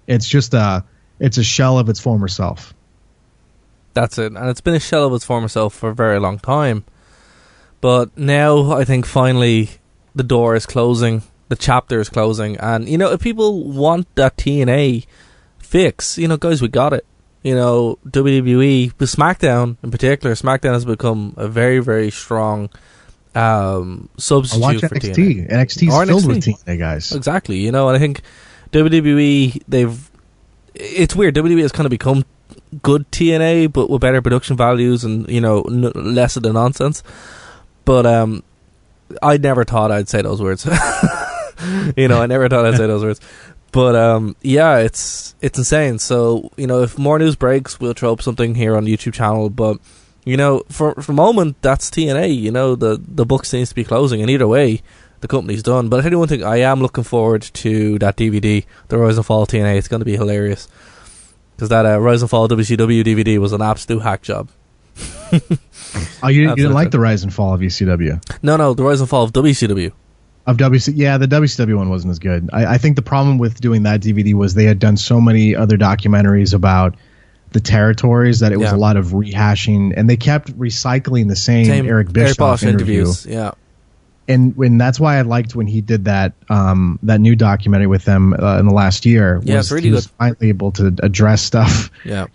it's just it's a shell of its former self. That's it. And it's been a shell of its former self for a very long time. But now I think finally the door is closing, the chapter is closing, and if people want that TNA fix, guys, we got it. WWE, the SmackDown in particular, SmackDown has become a very, very strong substitute watch for NXT. TNA. NXT's filled with TNA guys. Exactly, and I think WWE, it's weird, WWE has kind of become good TNA, but with better production values and, less of the nonsense. But I never thought I'd say those words. I never thought I'd say those words. But it's insane. So, if more news breaks, we'll throw up something here on the YouTube channel. But for the moment, that's TNA. The book seems to be closing, and either way, the company's done. But I tell you one thing, I am looking forward to that DVD, the Rise and Fall TNA. It's going to be hilarious, because that Rise and Fall WCW DVD was an absolute hack job. Oh, you didn't like the Rise and Fall of ECW? No, the Rise and Fall of WCW. Of WC, yeah, the WCW one wasn't as good. I think the problem with doing that DVD was they had done so many other documentaries about the territories that it was a lot of rehashing, and they kept recycling the same Eric Bischoff interview. Interviews. Yeah. and that's why I liked when he did that that new documentary with them in the last year. Yeah, it's really he was finally able to address stuff. Yeah,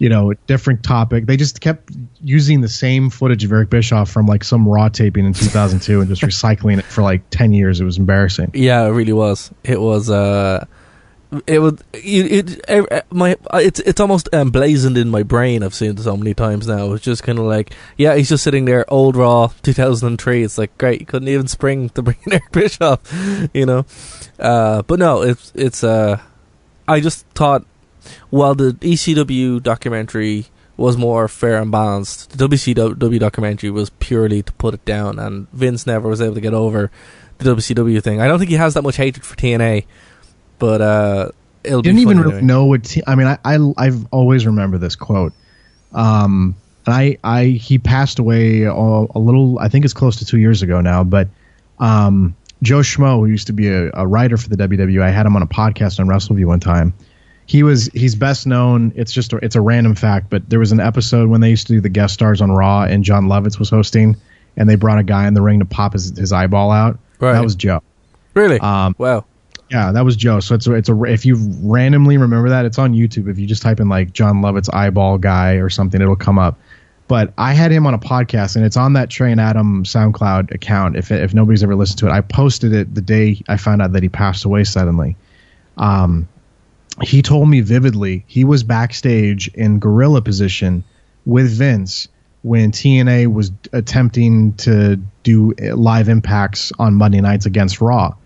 different topic. They just kept using the same footage of Eric Bischoff from like some Raw taping in 2002 and just recycling it for like 10 years. It was embarrassing. Yeah, it really was. It was. It's almost emblazoned in my brain. I've seen it so many times now. It's just kind of like, yeah, he's just sitting there, old Raw 2003. It's like, great, you couldn't even spring to bring in Eric Bischoff, but no, it's I just thought, while the ECW documentary was more fair and balanced, the WCW documentary was purely to put it down, and Vince never was able to get over the WCW thing. I don't think he has that much hatred for TNA. But it'll didn't even really know what. I've always remember this quote. And he passed away a little. I think it's close to 2 years ago now. But Joe Schmo, who used to be a writer for the WWE, I had him on a podcast on WrestleView one time. He's best known. It's a random fact, but there was an episode when they used to do the guest stars on Raw, and John Lovitz was hosting, and they brought a guy in the ring to pop his eyeball out. Right. That was Joe. Really? Wow. Yeah, that was Joe. So if you randomly remember that, it's on YouTube. If you just type in like John Lovett's eyeball guy or something, it'll come up. But I had him on a podcast, and it's on that Trey and Adam SoundCloud account. If nobody's ever listened to it, I posted it the day I found out that he passed away suddenly. He told me vividly he was backstage in gorilla position with Vince when TNA was attempting to do live impacts on Monday nights against Raw.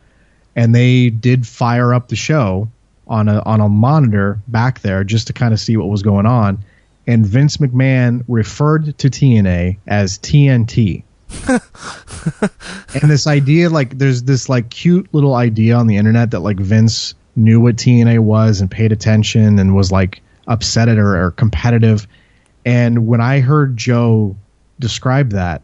And they did fire up the show on a monitor back there just to kind of see what was going on. And Vince McMahon referred to TNA as TNT. And this idea, like, there's this like cute little idea on the internet that like Vince knew what TNA was and paid attention and was like upset at or competitive. And when I heard Joe describe that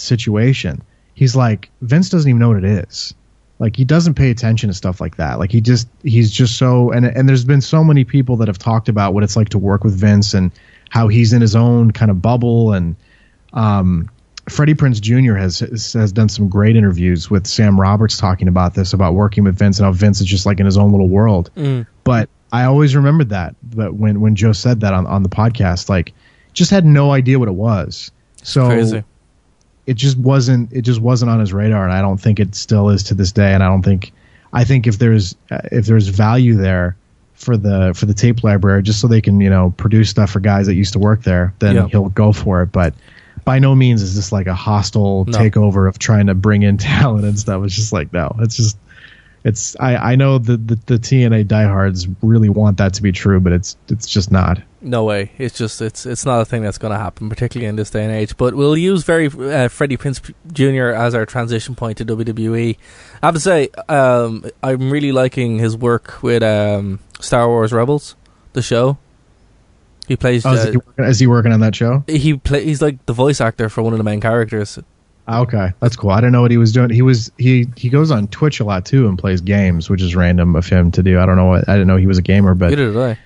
situation, he's like, Vince doesn't even know what it is. Like, he doesn't pay attention to stuff like that. Like, he's just so, and there's been so many people that have talked about what it's like to work with Vince and how he's in his own kind of bubble. And Freddie Prinze Jr. has done some great interviews with Sam Roberts talking about this, about working with Vince and how Vince is just like in his own little world. But I always remembered that when Joe said that on the podcast, like, just had no idea what it was. So crazy. It just wasn't on his radar, and I don't think it still is to this day. And I think if there's value there for the tape library, just so they can produce stuff for guys that used to work there, then he'll go for it. But by no means is this like a hostile takeover of trying to bring in talent and stuff. It's just like, no, I know the TNA diehards really want that to be true, but it's just not. No way. It's not a thing that's going to happen, particularly in this day and age. But we'll use Freddie Prinze Jr. as our transition point to WWE. I have to say, I'm really liking his work with Star Wars Rebels, the show. He plays. Is he working on that show? He's like the voice actor for one of the main characters. Okay, that's cool. I didn't know what he was doing. He goes on Twitch a lot too and plays games, which is random of him to do. I didn't know he was a gamer, but neither did I.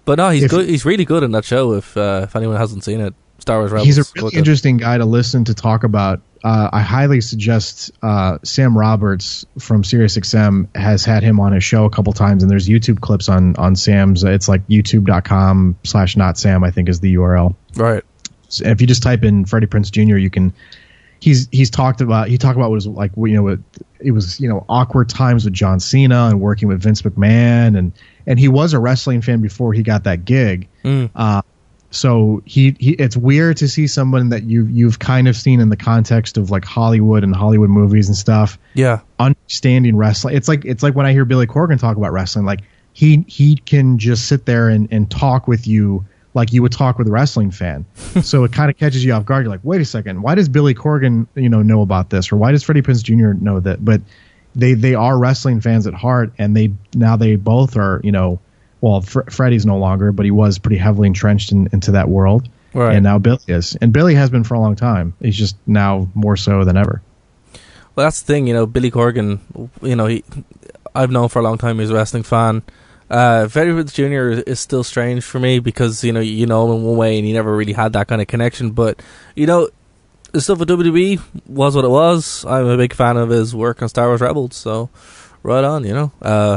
But no, he's good. He's really good in that show. If anyone hasn't seen it, Star Wars Rebels. He's a really interesting guy to listen to talk about. I highly suggest Sam Roberts from SiriusXM has had him on his show a couple times, and there's YouTube clips on Sam's. It's like youtube.com/notsam, I think is the URL. Right. So if you just type in Freddie Prinze Jr., you can. He talked about what it was like. It was awkward times with John Cena and working with Vince McMahon, and he was a wrestling fan before he got that gig. So it's weird to see someone that you've kind of seen in the context of like Hollywood and Hollywood movies and stuff. Yeah, understanding wrestling. It's like when I hear Billy Corgan talk about wrestling, like he can just sit there and talk with you like you would talk with a wrestling fan. So it kind of catches you off guard. You're like, wait a second, why does Billy Corgan know about this, or why does Freddie Prinze Jr. know that? But they are wrestling fans at heart, and they both are well, Freddie's no longer, but he was pretty heavily entrenched into that world. Right. And now Billy is. And Billy has been for a long time. He's just now more so than ever. Well, that's the thing, Billy Corgan, I've known for a long time he's a wrestling fan. Freddie Prinze Jr. is still strange for me because, you know him in one way and he never really had that kind of connection. But, the stuff with WWE was what it was. I'm a big fan of his work on Star Wars Rebels, so right on, you know.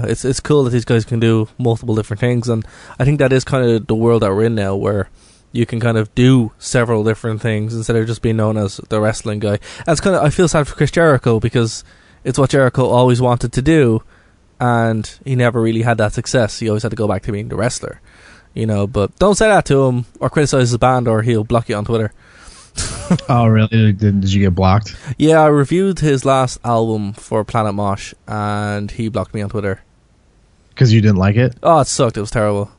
It's cool that these guys can do multiple different things, and I think that is kind of the world that we're in now, where you can kind of do several different things instead of just being known as the wrestling guy. And it's kind of, I feel sad for Chris Jericho, because it's what Jericho always wanted to do, and he never really had that success. He always had to go back to being the wrestler, you know. But don't say that to him or criticize his band, or he'll block you on Twitter. Oh, really? Did you get blocked? Yeah, I reviewed his last album for Planet Mosh, and he blocked me on Twitter. Because you didn't like it? Oh, it sucked. It was terrible.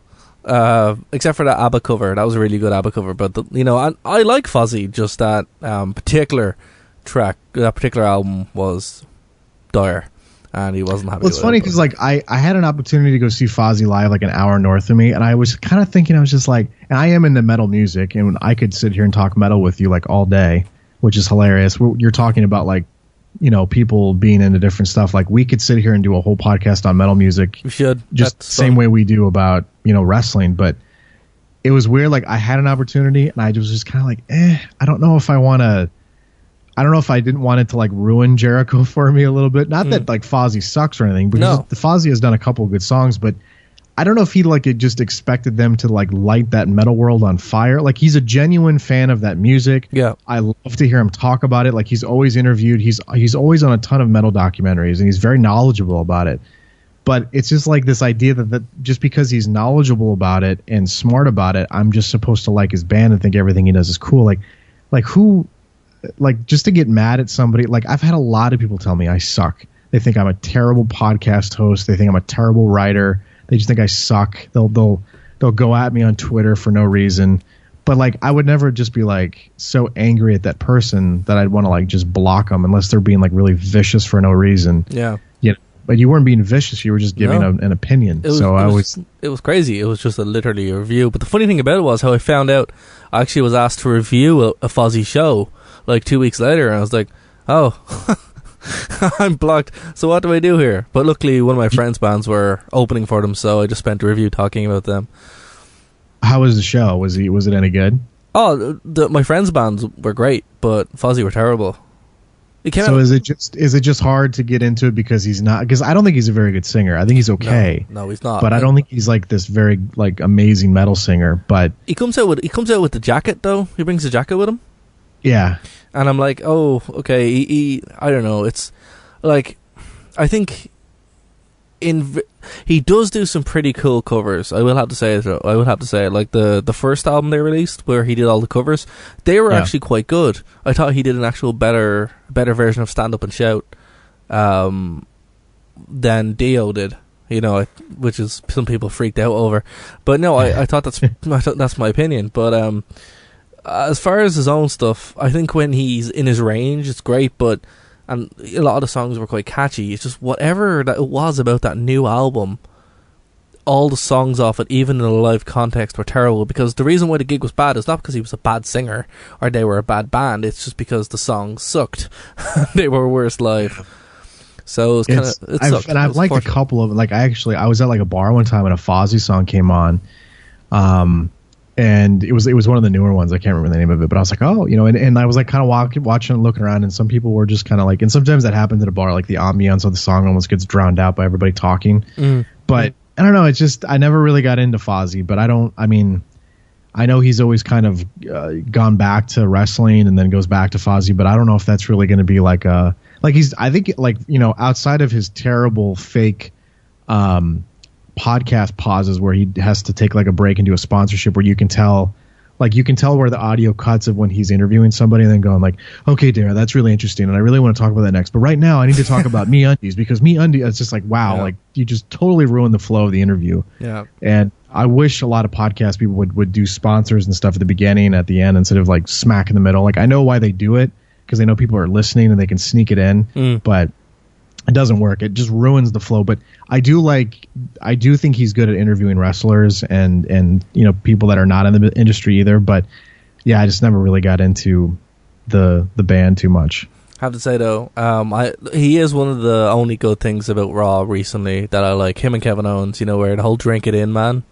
Except for that ABBA cover. That was a really good ABBA cover. But, you know, I like Fozzy, just that particular track, that particular album was dire, and he wasn't happy with it. It's funny because, like, I had an opportunity to go see Fozzy live, like, an hour north of me, and I was kind of thinking, I was just like, and I am into metal music, and I could sit here and talk metal with you, like, all day, which is hilarious. You're talking about, like, you know, people being into different stuff. Like, we could sit here and do a whole podcast on metal music. We should. Just the same way we do about, you know, wrestling. But it was weird. Like, I had an opportunity, and I was just kind of like, I don't know if I want to. I don't know if I didn't want it to, like, ruin Jericho for me a little bit. Not that, like, Fozzy sucks or anything, because the Fozzy has done a couple of good songs, but I don't know if he, like, it just expected them to, like, light that metal world on fire. Like, he's a genuine fan of that music. Yeah. I love to hear him talk about it. Like, he's always interviewed. He's always on a ton of metal documentaries, and he's very knowledgeable about it. But it's just like this idea that just because he's knowledgeable about it and smart about it, I'm just supposed to like his band and think everything he does is cool. Like who... Like, just to get mad at somebody, like, I've had a lot of people tell me I suck. They think I'm a terrible podcast host. They think I'm a terrible writer. They just think I suck. They'll go at me on Twitter for no reason. But, like, I would never just be, like, so angry at that person that I'd want to, like, just block them unless they're being, like, really vicious for no reason. Yeah. You know, but you weren't being vicious. You were just giving an opinion. It was crazy. It was just literally a review. But the funny thing about it was how I found out I actually was asked to review a Fozzy show, like 2 weeks later, and I was like, oh, I'm blocked, so what do I do here? But luckily one of my friends' bands were opening for them, so I just spent a review talking about them. How was the show? Was it any good? Oh, my friends' bands were great, but Fozzy were terrible. Is it just hard to get into it because he's not? Because I don't think he's a very good singer. I think he's okay. No, he's not. But I don't think he's like this very, like, amazing metal singer. But he comes out with the jacket, though. He brings the jacket with him. Yeah. And I'm like, oh, okay. He I don't know. It's like, I think he does do some pretty cool covers. I will have to say it, though. I will have to say it. Like the first album they released, where he did all the covers, they were actually quite good. I thought he did an actual better version of Stand Up and Shout than Dio did. You know, which is some people freaked out over. But no, I thought that's my opinion. But as far as his own stuff, I think when he's in his range, it's great. But and a lot of the songs were quite catchy. It's just whatever that it was about that new album, all the songs off it, even in a live context, were terrible. Because the reason why the gig was bad is not because he was a bad singer or they were a bad band. It's just because the songs sucked. They were worse live. So it sucked. And I've liked a couple of, like, I was at, like, a bar one time and a Fozzy song came on. And it was one of the newer ones. I can't remember the name of it, but I was like, oh, you know, and I was like kind of watching and looking around, and some people were just kind of like, and sometimes that happens at a bar, like the ambiance of the song almost gets drowned out by everybody talking. But I don't know, it's just, I never really got into Fozzy, but I know he's always kind of gone back to wrestling and then goes back to Fozzy, but I don't know if that's really going to be like I think, like, you know, outside of his terrible fake podcast pauses where he has to take, like, a break and do a sponsorship where you can tell where the audio cuts of when he's interviewing somebody and then going like, okay, Dara, that's really interesting and I really want to talk about that next, but right now I need to talk about MeUndies because MeUndies, it's just like, wow, like, you just totally ruined the flow of the interview. Yeah. And I wish a lot of podcast people would do sponsors and stuff at the beginning and at the end instead of, like, smack in the middle. Like, I know why they do it, because they know people are listening and they can sneak it in, but it doesn't work. It just ruins the flow. But I do think he's good at interviewing wrestlers and you know, people that are not in the industry either. But yeah, I just never really got into the band too much. I have to say though, he is one of the only good things about Raw recently that I like. Him and Kevin Owens, you know, where the whole drink it in, man.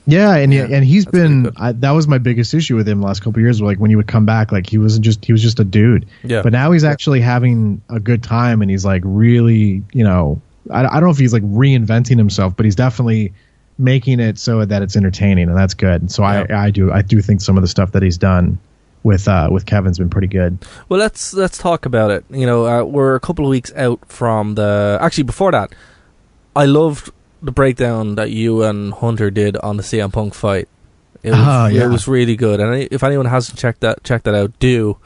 Yeah, and he's been that was my biggest issue with him the last couple of years. Like when he would come back, like he was just a dude. Yeah. But now he's actually having a good time, and he's like really, I don't know if he's like reinventing himself, but he's definitely making it so that it's entertaining, and that's good. And so I do think some of the stuff that he's done with Kevin's been pretty good. Well, let's talk about it. We're a couple of weeks out from actually before that, I loved the breakdown that you and Hunter did on the CM Punk fight. It was really good, and if anyone hasn't checked that out, do.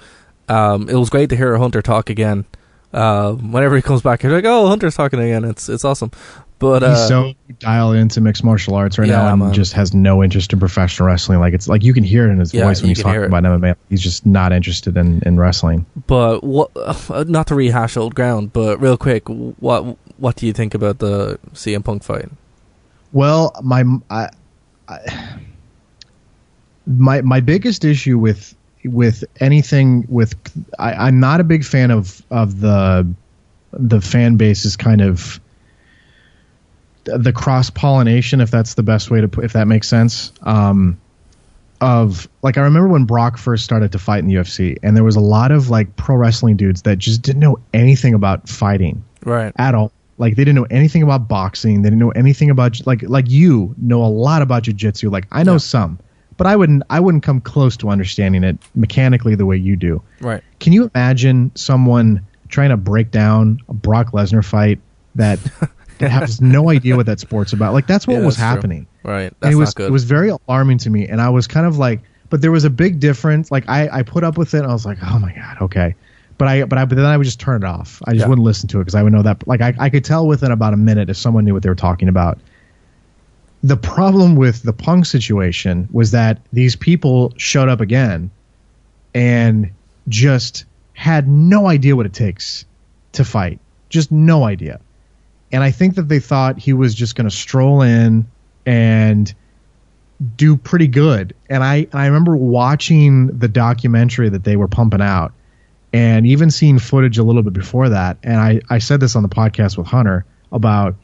It was great to hear Hunter talk again. Whenever he comes back, you're like, oh, Hunter's talking again. It's awesome. But he's so dialed into mixed martial arts right now, and just has no interest in professional wrestling. Like it's like you can hear it in his voice when he's talking about MMA. He's just not interested in wrestling. But what? Not to rehash old ground, but real quick, what do you think about the CM Punk fight? Well, my biggest issue with anything with I'm not a big fan of the fan base's kind of the cross pollination, if that's the best way to put, if that makes sense. Of like, I remember when Brock first started to fight in the UFC, and there was a lot of like pro wrestling dudes that just didn't know anything about fighting, right, at all. Like they didn't know anything about boxing. They didn't know anything about like you know a lot about jiu-jitsu. Like I know some, but I wouldn't come close to understanding it mechanically the way you do. Right. Can you imagine someone trying to break down a Brock Lesnar fight that has no idea what that sport's about? Like that's what was happening. True. Right. That's not good. It was very alarming to me, and I was kind of like, but there was a big difference. Like I put up with it, and I was like, oh my god, okay. But then I would just turn it off. I just wouldn't listen to it because I would know that. Like I could tell within about a minute if someone knew what they were talking about. The problem with the Punk situation was that these people showed up again and just had no idea what it takes to fight. Just no idea. And I think that they thought he was just going to stroll in and do pretty good. And I remember watching the documentary that they were pumping out, and even seeing footage a little bit before that. And I said this on the podcast with Hunter about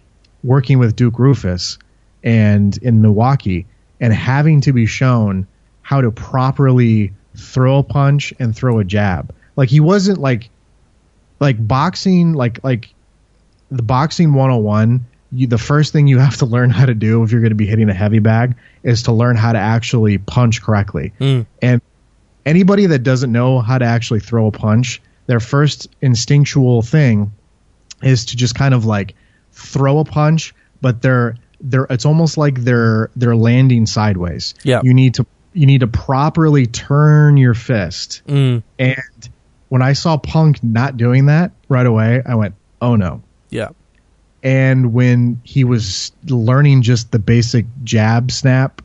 working with Duke Rufus and in Milwaukee, and having to be shown how to properly throw a punch and throw a jab. Like he wasn't like boxing, like the boxing 101. The first thing you have to learn how to do if you're going to be hitting a heavy bag is to learn how to actually punch correctly. And anybody that doesn't know how to actually throw a punch, their first instinctual thing is to just kind of like throw a punch, but it's almost like they're landing sideways. Yeah. You need to properly turn your fist. And when I saw Punk not doing that right away, I went, oh no. Yeah. And when he was learning just the basic jab snap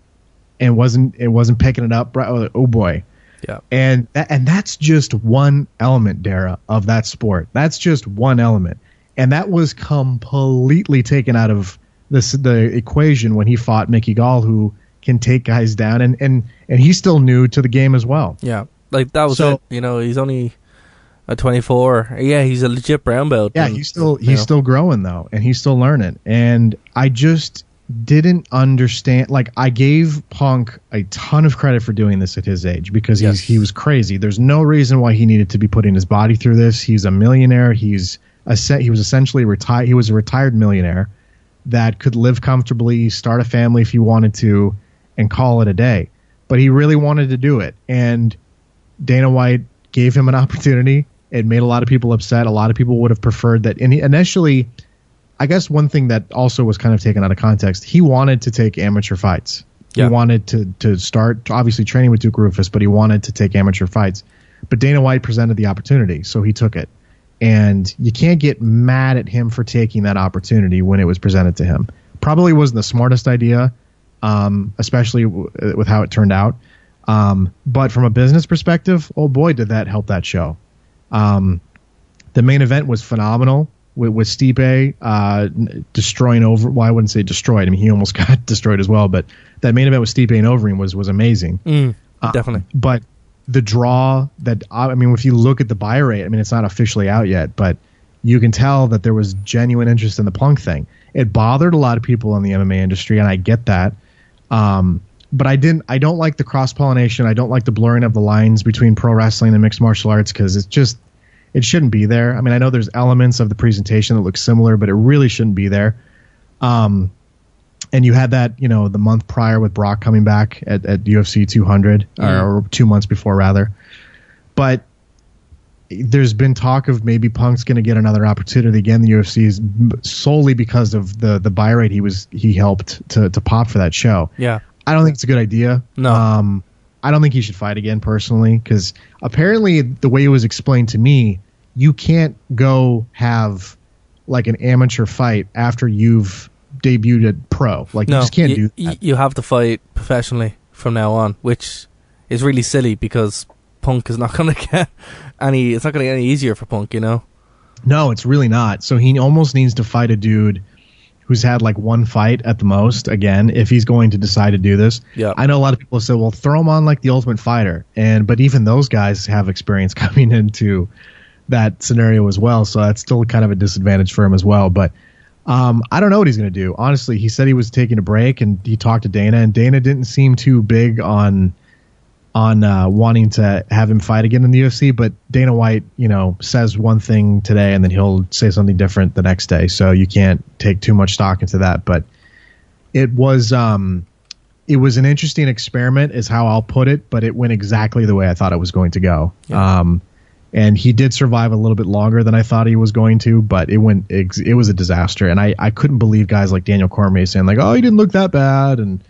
and wasn't picking it up, oh boy. Yeah. And that's just one element, Dara, of that sport. That's just one element. And that was completely taken out of the equation when he fought Mickey Gall, who can take guys down, and he's still new to the game as well. Yeah. Like that was it. He's only a 24. Yeah, he's a legit brown belt. Yeah, he's still growing though, and he's still learning. And I just didn't understand. Like I gave Punk a ton of credit for doing this at his age because he was crazy. There's no reason why he needed to be putting his body through this. He's a millionaire. He was essentially retired. He was a retired millionaire that could live comfortably, start a family if he wanted to, and call it a day. But he really wanted to do it, and Dana White gave him an opportunity. It made a lot of people upset. A lot of people would have preferred that. And initially, I guess one thing that also was kind of taken out of context, he wanted to take amateur fights. Yeah. He wanted to start obviously training with Duke Rufus, but he wanted to take amateur fights. But Dana White presented the opportunity, so he took it. And you can't get mad at him for taking that opportunity when it was presented to him. Probably wasn't the smartest idea, especially with how it turned out. But from a business perspective, oh boy, did that help that show. The main event was phenomenal with Stipe destroying over. Well, I wouldn't say destroyed. I mean, he almost got destroyed as well. But that main event with Stipe and Overeem was amazing. Definitely. But the draw that, I mean, if you look at the buy rate, I mean, it's not officially out yet, but you can tell that there was genuine interest in the Punk thing. It bothered a lot of people in the MMA industry, and I get that. But I don't like the cross-pollination. I don't like the blurring of the lines between pro wrestling and mixed martial arts, because it shouldn't be there. I mean, I know there's elements of the presentation that look similar, but it really shouldn't be there. And you had that, the month prior with Brock coming back at UFC 200, or 2 months before, rather. But there's been talk of maybe Punk's going to get another opportunity again in the UFC, solely because of the buy rate he helped to pop for that show. Yeah. I don't think it's a good idea. No. I don't think he should fight again, personally, because apparently the way it was explained to me, you can't go have like an amateur fight after you've debuted at pro. Like, you just can't do that. You have to fight professionally from now on, which is really silly, because Punk is not going to get it's not going to get any easier for Punk, No, it's really not. So he almost needs to fight a dude who's had like one fight at the most, again, if he's going to decide to do this. Yeah. I know a lot of people say, well, throw him on like the Ultimate Fighter. But even those guys have experience coming into that scenario as well. So that's still kind of a disadvantage for him as well. But I don't know what he's going to do. Honestly, he said he was taking a break, and he talked to Dana, and Dana didn't seem too big on wanting to have him fight again in the UFC, but Dana White, says one thing today and then he'll say something different the next day. So you can't take too much stock into that. But it was an interesting experiment, is how I'll put it, but it went exactly the way I thought it was going to go. Yeah. And he did survive a little bit longer than I thought he was going to, but it was a disaster. And I couldn't believe guys like Daniel Cormier saying like, oh, he didn't look that bad. And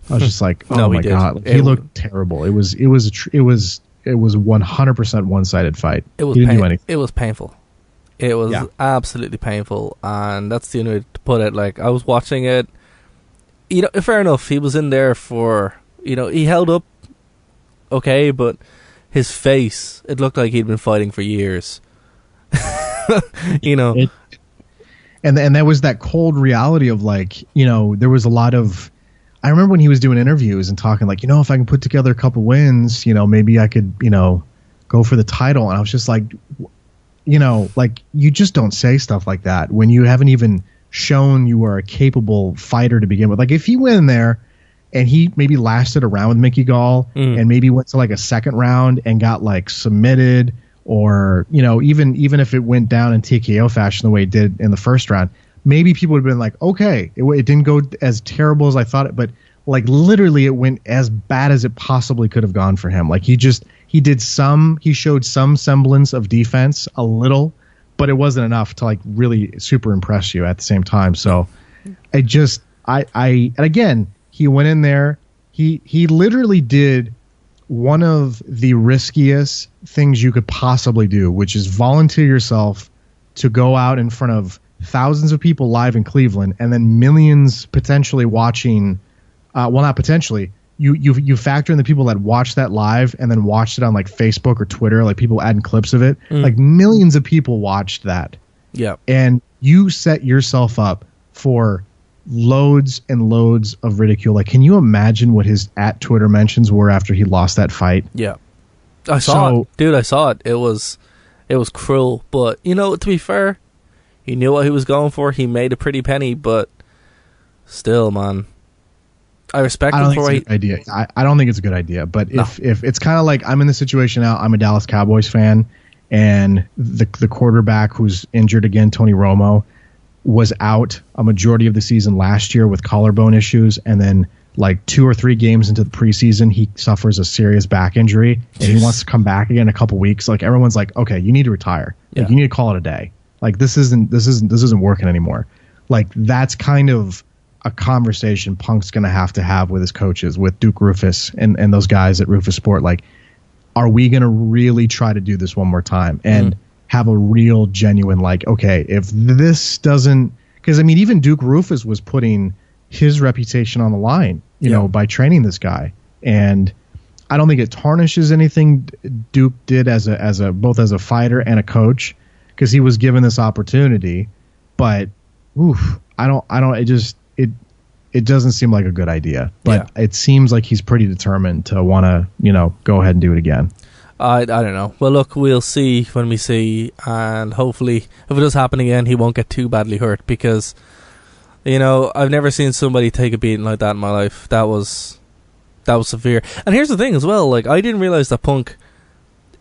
I was just like, oh my God, he looked terrible. It was 100% one-sided fight. He didn't do anything. It was painful. It was absolutely painful, and that's the only way to put it. Like, I was watching it. Fair enough. He was in there for, he held up okay, but his face, it looked like he'd been fighting for years. And there was that cold reality of like, there was a lot of. I remember when he was doing interviews and talking like, if I can put together a couple wins, maybe I could, go for the title. And I was just like, like, you just don't say stuff like that when you haven't even shown you are a capable fighter to begin with. Like, if he went in there and he maybe lasted a round with Mickey Gall and maybe went to like a second round and got like submitted, or, even if it went down in TKO fashion the way it did in the first round, maybe people would have been like, okay, it didn't go as terrible as I thought it, but like literally it went as bad as it possibly could have gone for him. Like he showed some semblance of defense, a little, but it wasn't enough to like really super impress you at the same time. So and again, he went in there, he literally did one of the riskiest things you could possibly do, which is volunteer yourself to go out in front of thousands of people live in Cleveland, and then millions potentially watching. Well, not potentially. You factor in the people that watched that live and then watched it on like Facebook or Twitter, like people adding clips of it. Like millions of people watched that. Yeah. And you set yourself up for loads and loads of ridicule. Like, can you imagine what his @Twitter mentions were after he lost that fight? Yeah. I saw it. Dude, I saw it. It was cruel, but to be fair, he knew what he was going for. He made a pretty penny, but still, man, I respect him for it. I don't think it's a good idea. But if it's kind of like, I'm in the situation now, I'm a Dallas Cowboys fan, and the quarterback who's injured again, Tony Romo, was out a majority of the season last year with collarbone issues, and then like 2 or 3 games into the preseason, he suffers a serious back injury, and he wants to come back again in a couple weeks. Like, everyone's like, okay, you need to retire. Like, you need to call it a day. Like, this isn't working anymore. Like, that's kind of a conversation Punk's going to have with his coaches, with Duke Rufus and those guys at Rufus Sport. Like, are we going to really try to do this one more time and have a real genuine, like, okay, if this doesn't, because I mean, even Duke Rufus was putting his reputation on the line, you know, by training this guy. And I don't think it tarnishes anything Duke did as a both as a fighter and a coach, because he was given this opportunity. But it doesn't seem like a good idea. But it seems like he's pretty determined to want to, go ahead and do it again. I don't know. Well, look, we'll see when we see, and hopefully if it does happen again, he won't get too badly hurt, because You know, I've never seen somebody take a beating like that in my life. That was severe. And here's the thing as well, like, I didn't realize that Punk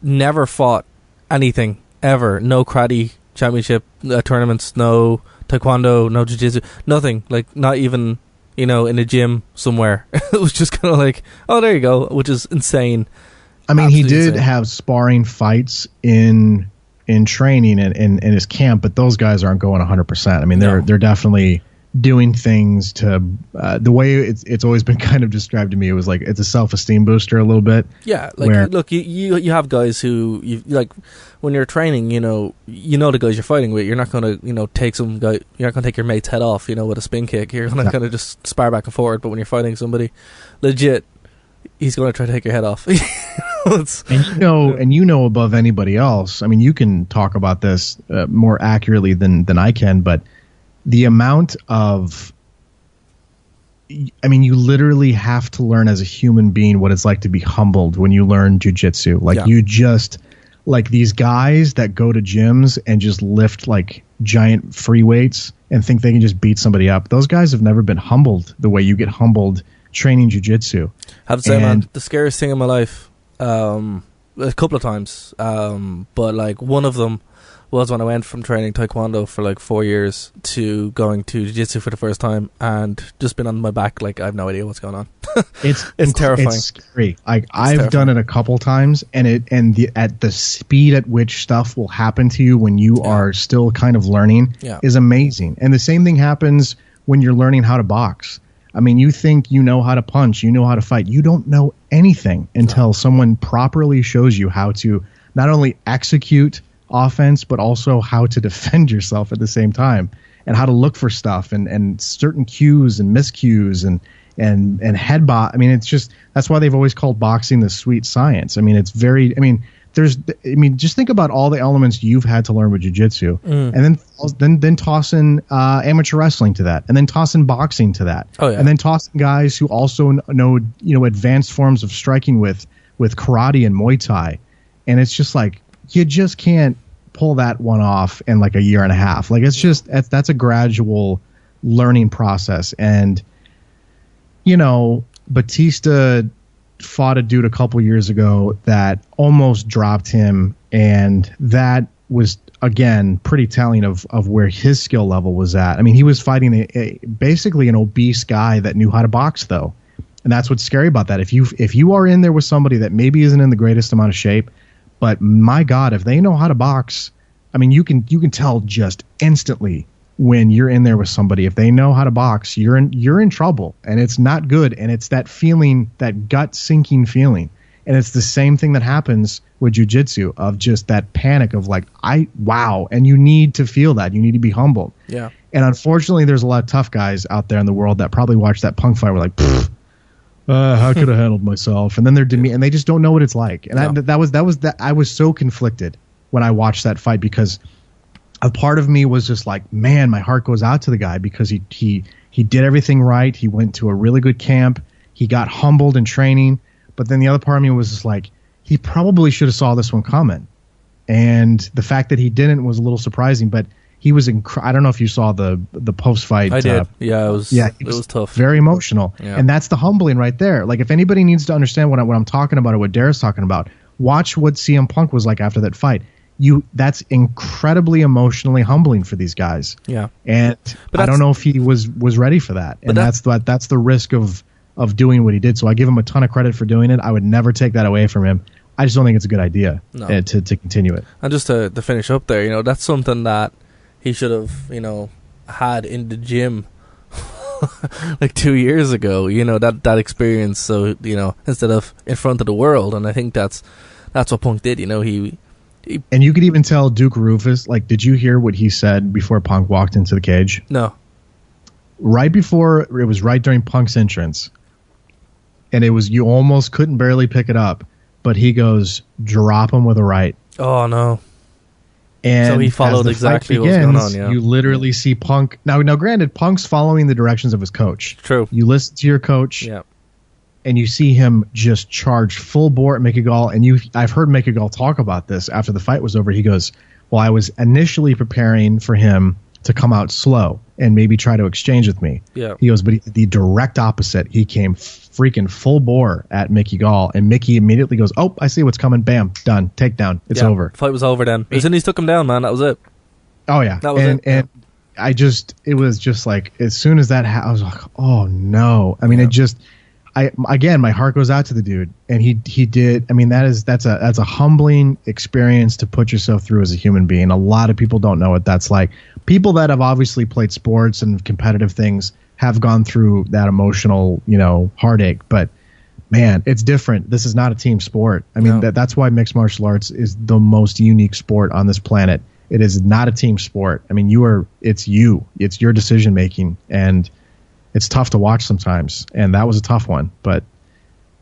never fought anything ever. No karate championship tournaments, no taekwondo, no jiu-jitsu, nothing. Like, not even, you know, in a gym somewhere. It was just kind of like, oh, there you go, which is insane. I mean, absolutely, he did have sparring fights in training and in his camp, but those guys aren't going 100%. I mean, they're definitely doing things to the way it's always been kind of described to me. It was like it's a self-esteem booster a little bit. Yeah, like, look, you have guys who you like when you're training. You know the guys you're fighting with. You're not gonna take some guy. You're not gonna take your mate's head off. With a spin kick. You're gonna kind of just spar back and forward. But when you're fighting somebody legit, he's gonna try to take your head off. And you know above anybody else. I mean, you can talk about this more accurately than I can, but the amount of, I mean, you literally have to learn as a human being what it's like to be humbled when you learn jiu-jitsu. Like, you just, like, these guys that go to gyms and just lift like giant free weights and think they can just beat somebody up. Those guys have never been humbled the way you get humbled training jiu-jitsu. I have to say, man, the scariest thing in my life, a couple of times, but like one of them was when I went from training taekwondo for like 4 years to going to jiu-jitsu for the first time and just been on my back like I have no idea what's going on. It's terrifying. It's scary. I've done it a couple times, and at the speed at which stuff will happen to you when you are still kind of learning is amazing. And the same thing happens when you're learning how to box. I mean, you think you know how to punch, you know how to fight. You don't know anything until someone properly shows you how to not only execute offense, but also how to defend yourself at the same time, and how to look for stuff and certain cues and miscues and headbutt. I mean, it's just, that's why they've always called boxing the sweet science. I mean, it's very, I mean, just think about all the elements you've had to learn with jiu-jitsu, and then toss in amateur wrestling to that, and then toss in boxing to that, and then toss in guys who also know advanced forms of striking with karate and Muay Thai, and it's just like, you just can't pull that one off in like a year and a half. Like, it's just, that's a gradual learning process. And Batista fought a dude a couple years ago that almost dropped him, and that was, again, pretty telling of where his skill level was at. I mean, he was fighting basically an obese guy that knew how to box, though, and that's what's scary about that. If you are in there with somebody that maybe isn't in the greatest amount of shape, but my God, if they know how to box, I mean, you can tell just instantly when you're in there with somebody. If they know how to box, you're in trouble, and it's not good. And it's that feeling, that gut sinking feeling, and it's the same thing that happens with jiu-jitsu, of just that panic of like, wow, and you need to feel that. You need to be humbled. Yeah. And unfortunately, there's a lot of tough guys out there in the world that probably watched that Punk fight. Were like, how could I handled myself? And then and they just don't know what it's like. And that was I was so conflicted when I watched that fight, because a part of me was just like, man, my heart goes out to the guy, because he did everything right. He went to a really good camp. He got humbled in training. But then the other part of me was just like, he probably should have saw this one coming. And the fact that he didn't was a little surprising, but he was I don't know if you saw the post-fight. I did. It was tough. Very emotional. Yeah. And that's the humbling right there. Like, if anybody needs to understand what I'm talking about, or what Dara's talking about, watch what CM Punk was like after that fight. That's incredibly emotionally humbling for these guys. Yeah. And I don't know if he was ready for that. And that's the risk of doing what he did. So I give him a ton of credit for doing it. I would never take that away from him. I just don't think it's a good idea to continue it. And just to finish up there, that's something that he should have, had in the gym like 2 years ago, that experience. So, instead of in front of the world. And I think that's what Punk did, he and you could even tell Duke Rufus, like, did you hear what he said before Punk walked into the cage? No. Right before, it was right during Punk's entrance. And it was, you almost couldn't barely pick it up. But he goes, drop him with a right. Oh, no. And so he followed exactly what was going on, yeah. You literally see Punk. Now, granted, Punk's following the directions of his coach. True. You listen to your coach. Yeah. And you see him just charge full bore at Mickey Gall. And I've heard Mickey Gall talk about this after the fight was over. He goes, well, I was initially preparing for him to come out slow and maybe try to exchange with me. Yeah. He goes, but the direct opposite. He came freaking full bore at Mickey Gall, and Mickey immediately goes, "Oh, I see what's coming. Bam, done. Takedown. It's over." Fight was over then. As soon as he took him down, man, that was it. Oh yeah, that was it. And it was just like, as soon as that happened, I was like, oh no. I mean, again, my heart goes out to the dude, and he did. I mean, that's a humbling experience to put yourself through as a human being. A lot of people don't know what that's like. People that have obviously played sports and competitive things have gone through that emotional, heartache. But man, it's different. This is not a team sport. I mean, that's why mixed martial arts is the most unique sport on this planet. It is not a team sport. I mean, it's your decision making, and it's tough to watch sometimes. And that was a tough one, but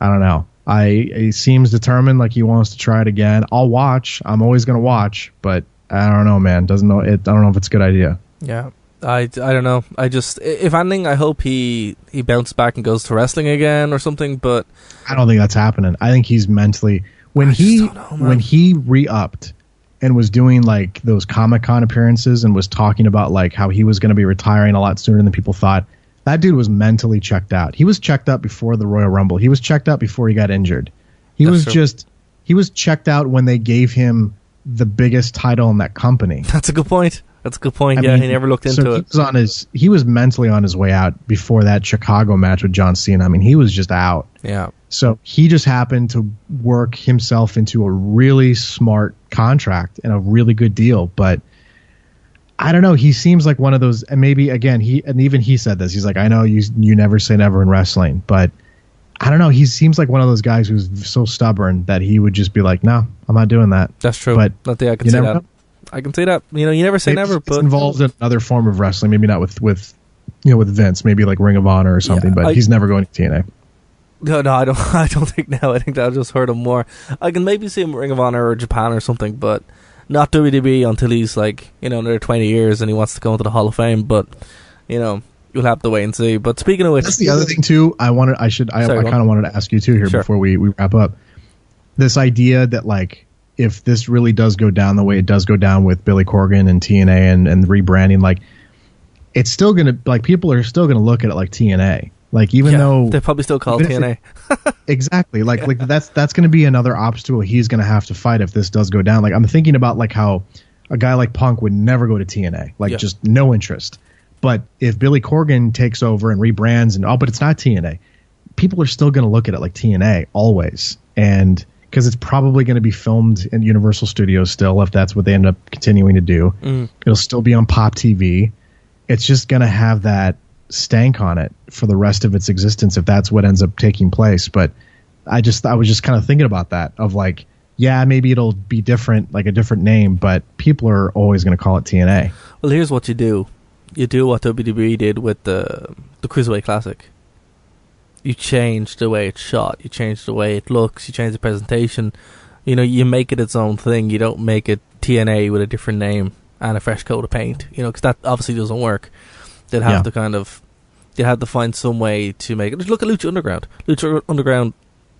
I don't know. He seems determined, like he wants to try it again. I'll watch. I'm always going to watch, but I don't know, man. I don't know if it's a good idea. Yeah. I don't know. I just, if anything, I hope he bounces back and goes to wrestling again or something, but I don't think that's happening. I think he's mentally, when he re-upped and was doing like those Comic-Con appearances and was talking about like how he was going to be retiring a lot sooner than people thought, that dude was mentally checked out. He was checked out before the Royal Rumble. He was checked out before he got injured. He was checked out when they gave him the biggest title in that company. That's a good point. I mean, he never looked into it. He was mentally on his way out before that Chicago match with John Cena. I mean, he was just out. Yeah. So he just happened to work himself into a really smart contract and a really good deal. But I don't know. He seems like one of those, and maybe again, even he said this. He's like, I know you never say never in wrestling, but I don't know. He seems like one of those guys who's so stubborn that he would just be like, no, I'm not doing that. That's true. But I can say that. I can say that. You never say never. But it's involved in another form of wrestling. Maybe not with Vince. Maybe like Ring of Honor or something. Yeah, but he's never going to TNA. No, I don't. I don't think now. I think that'll just hurt him more. I can maybe see him Ring of Honor or Japan or something, but not WWE until he's like another 20 years and he wants to go into the Hall of Fame. But you'll have to wait and see. But speaking of which, that's the other thing too. I kind of wanted to ask you too here before we wrap up. This idea that like, if this really does go down the way it does go down with Billy Corgan and TNA and rebranding, like it's still gonna, like, people are still gonna look at it like TNA. Like, even though they probably still call it TNA. Exactly. Like that's gonna be another obstacle he's gonna have to fight if this does go down. Like, I'm thinking about like how a guy like Punk would never go to TNA. Like just no interest. But if Billy Corgan takes over and rebrands but it's not TNA, people are still gonna look at it like TNA always. And because it's probably going to be filmed in Universal Studios still, if that's what they end up continuing to do. It'll still be on Pop TV. It's just going to have that stank on it for the rest of its existence if that's what ends up taking place. But I was just kind of thinking about that, of like, yeah, maybe it'll be different, like a different name, but people are always going to call it TNA. Well, here's what you do. You do what WWE did with the Cruiserweight Classic. You change the way it's shot. You change the way it looks. You change the presentation. You make it its own thing. You don't make it TNA with a different name and a fresh coat of paint. Because that obviously doesn't work. They'd have to find some way to make it. Just look at Lucha Underground. Lucha Underground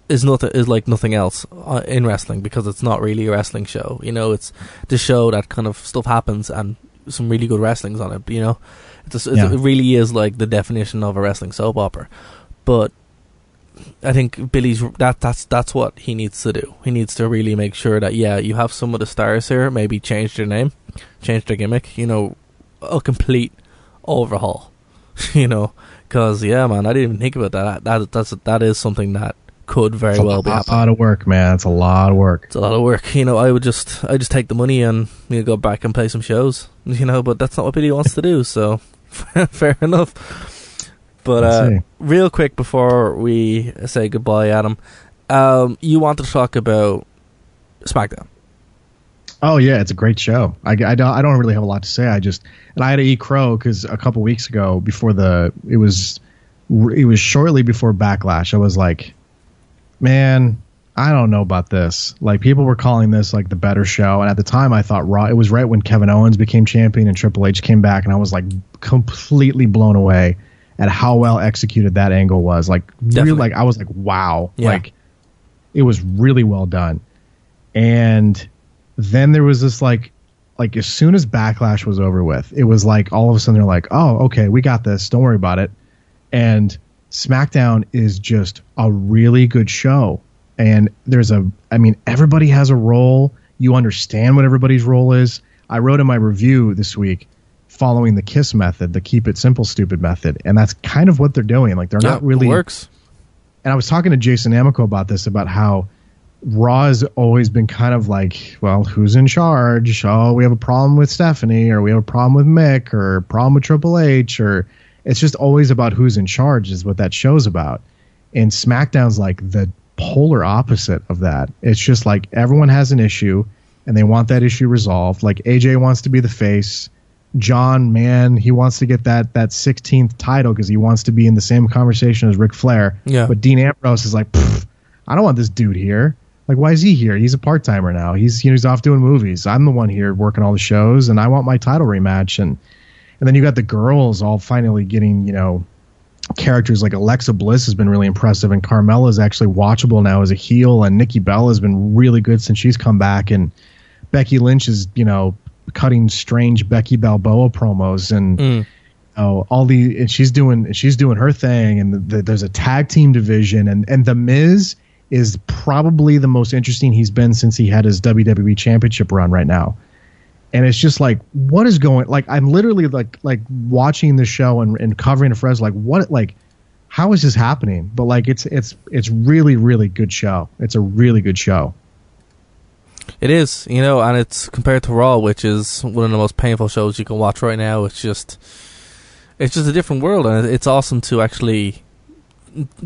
is like nothing else in wrestling, because it's not really a wrestling show. It's the show that kind of stuff happens and some really good wrestling's on it. It really is like the definition of a wrestling soap opera. But I think Billy's that's what he needs to do. He needs to really make sure that you have some of the stars here, maybe change their name, change their gimmick, a complete overhaul. Because man, I didn't even think about that. That is something that could very well be happening. A lot of work, man. It's a lot of work. It's a lot of work. I would just take the money and go back and play some shows. But that's not what Billy wants to do. So fair enough. But real quick before we say goodbye, Adam, you wanted to talk about SmackDown. Oh yeah, it's a great show. I don't really have a lot to say. I had to eat crow because a couple weeks ago, before it was shortly before Backlash, I was like, man, I don't know about this. Like, people were calling this like the better show, and at the time I thought Raw. It was right when Kevin Owens became champion and Triple H came back, and I was like completely blown away at how well executed that angle was. Like, really, like, I was like, wow. Yeah. Like, it was really well done. And then there was this like like as soon as Backlash was over with, it was like all of a sudden they're like, oh, okay, we got this. Don't worry about it. And SmackDown is just a really good show. And everybody has a role. You understand what everybody's role is. I wrote in my review this week, following the KISS method, the keep it simple, stupid method. And that's kind of what they're doing. Like, they're not really. It works. And I was talking to Jason Amico about this, about how Raw has always been kind of like, well, who's in charge? Oh, we have a problem with Stephanie, or we have a problem with Mick, or a problem with Triple H, or it's just always about who's in charge is what that show's about. And SmackDown's like the polar opposite of that. It's just like everyone has an issue and they want that issue resolved. Like AJ wants to be the face. John, man, he wants to get that 16th title because he wants to be in the same conversation as Ric Flair. Yeah. But Dean Ambrose is like, I don't want this dude here. Like, why is he here? He's a part-timer now. He's off doing movies. I'm the one here working all the shows, and I want my title rematch. And then you got the girls all finally getting, characters like Alexa Bliss has been really impressive, and Carmella is actually watchable now as a heel, and Nikki Bella has been really good since she's come back, and Becky Lynch is, cutting strange Becky Balboa promos, and and she's doing her thing, and there's a tag team division, and The Miz is probably the most interesting he's been since he had his WWE Championship run right now. And it's just like, what is going? Like, I'm literally like watching the show and covering it for us. Like, what? Like, how is this happening? But like, it's really, really good show. It's a really good show. It is, and it's compared to Raw, which is one of the most painful shows you can watch right now. It's just a different world, and it's awesome to actually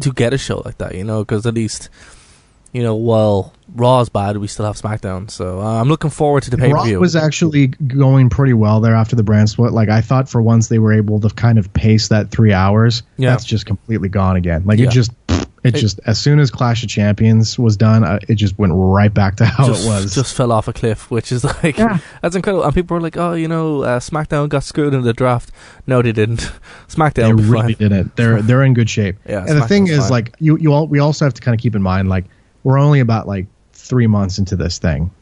to get a show like that, because at least. While Raw is bad, we still have SmackDown. So I'm looking forward to the pay-per-view. Raw was actually going pretty well there after the brand split. Like, I thought for once they were able to kind of pace that 3 hours. Yeah. That's just completely gone again. Like, it just as soon as Clash of Champions was done, it just went right back to how it was. Just fell off a cliff, which is like, that's incredible. And people were like, oh, SmackDown got screwed in the draft. No, they didn't. SmackDown really didn't. They're in good shape. Yeah, and the thing is, like, we also have to kind of keep in mind, like, we're only about like 3 months into this thing,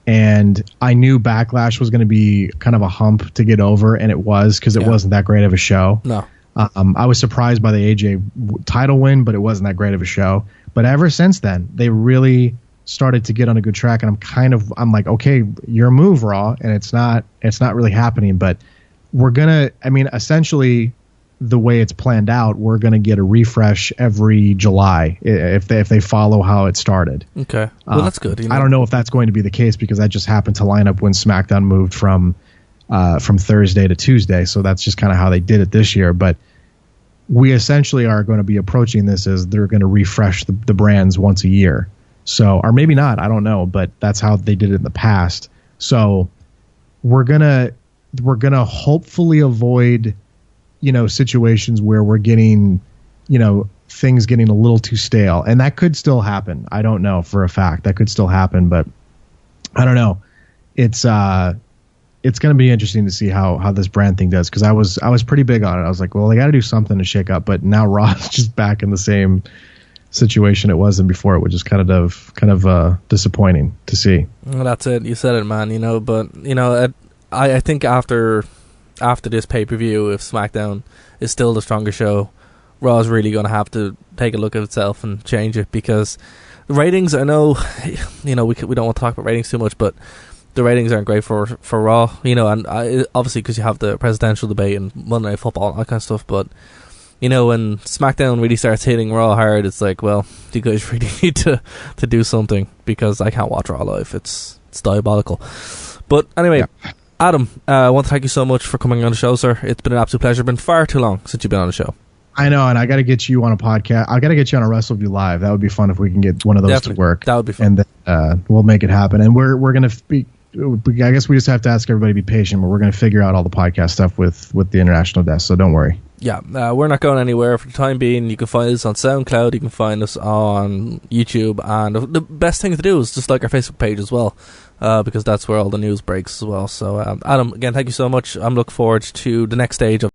and I knew Backlash was going to be kind of a hump to get over, and it was, because it wasn't that great of a show. No. I was surprised by the AJ title win, but it wasn't that great of a show. But ever since then, they really started to get on a good track, and I'm like, okay, your move, Raw, and it's not really happening. But we're gonna, essentially, the way it's planned out, we're gonna get a refresh every July if they follow how it started. Okay, well, that's good. I don't know if that's going to be the case, because that just happened to line up when SmackDown moved from Thursday to Tuesday, so that's just kind of how they did it this year. But we essentially are going to be approaching this as they're going to refresh the brands once a year. So, or maybe not, I don't know, but that's how they did it in the past. So we're gonna hopefully avoid, situations where we're getting, things getting a little too stale, and that could still happen. I don't know for a fact that could still happen, but I don't know. It's going to be interesting to see how this brand thing does, because I was pretty big on it. I was like, well, they got to do something to shake up. But now Raw is just back in the same situation it was in before, which is kind of disappointing to see. Well, that's it. You said it, man. But I think after this pay-per-view, if SmackDown is still the stronger show, Raw is really going to have to take a look at itself and change it, because the ratings, I know, we don't want to talk about ratings too much, but the ratings aren't great for Raw, and obviously because you have the presidential debate and Monday Night Football and all that kind of stuff. But when SmackDown really starts hitting Raw hard, it's like, well, you guys really need to do something, because I can't watch Raw live. It's diabolical. But anyway, Adam, I want to thank you so much for coming on the show, sir. It's been an absolute pleasure. It's been far too long since you've been on the show. I know, and I got to get you on a podcast. I got to get you on a WrestleView Live. That would be fun if we can get one of those to work. That would be fun. And then, we'll make it happen. And we're going to be. I guess we just have to ask everybody to be patient, but we're going to figure out all the podcast stuff with the international desk, so don't worry. Yeah, we're not going anywhere for the time being. You can find us on SoundCloud, you can find us on YouTube, and the best thing to do is just like our Facebook page as well, because that's where all the news breaks as well. So, Adam, again, thank you so much. I'm looking forward to the next stage of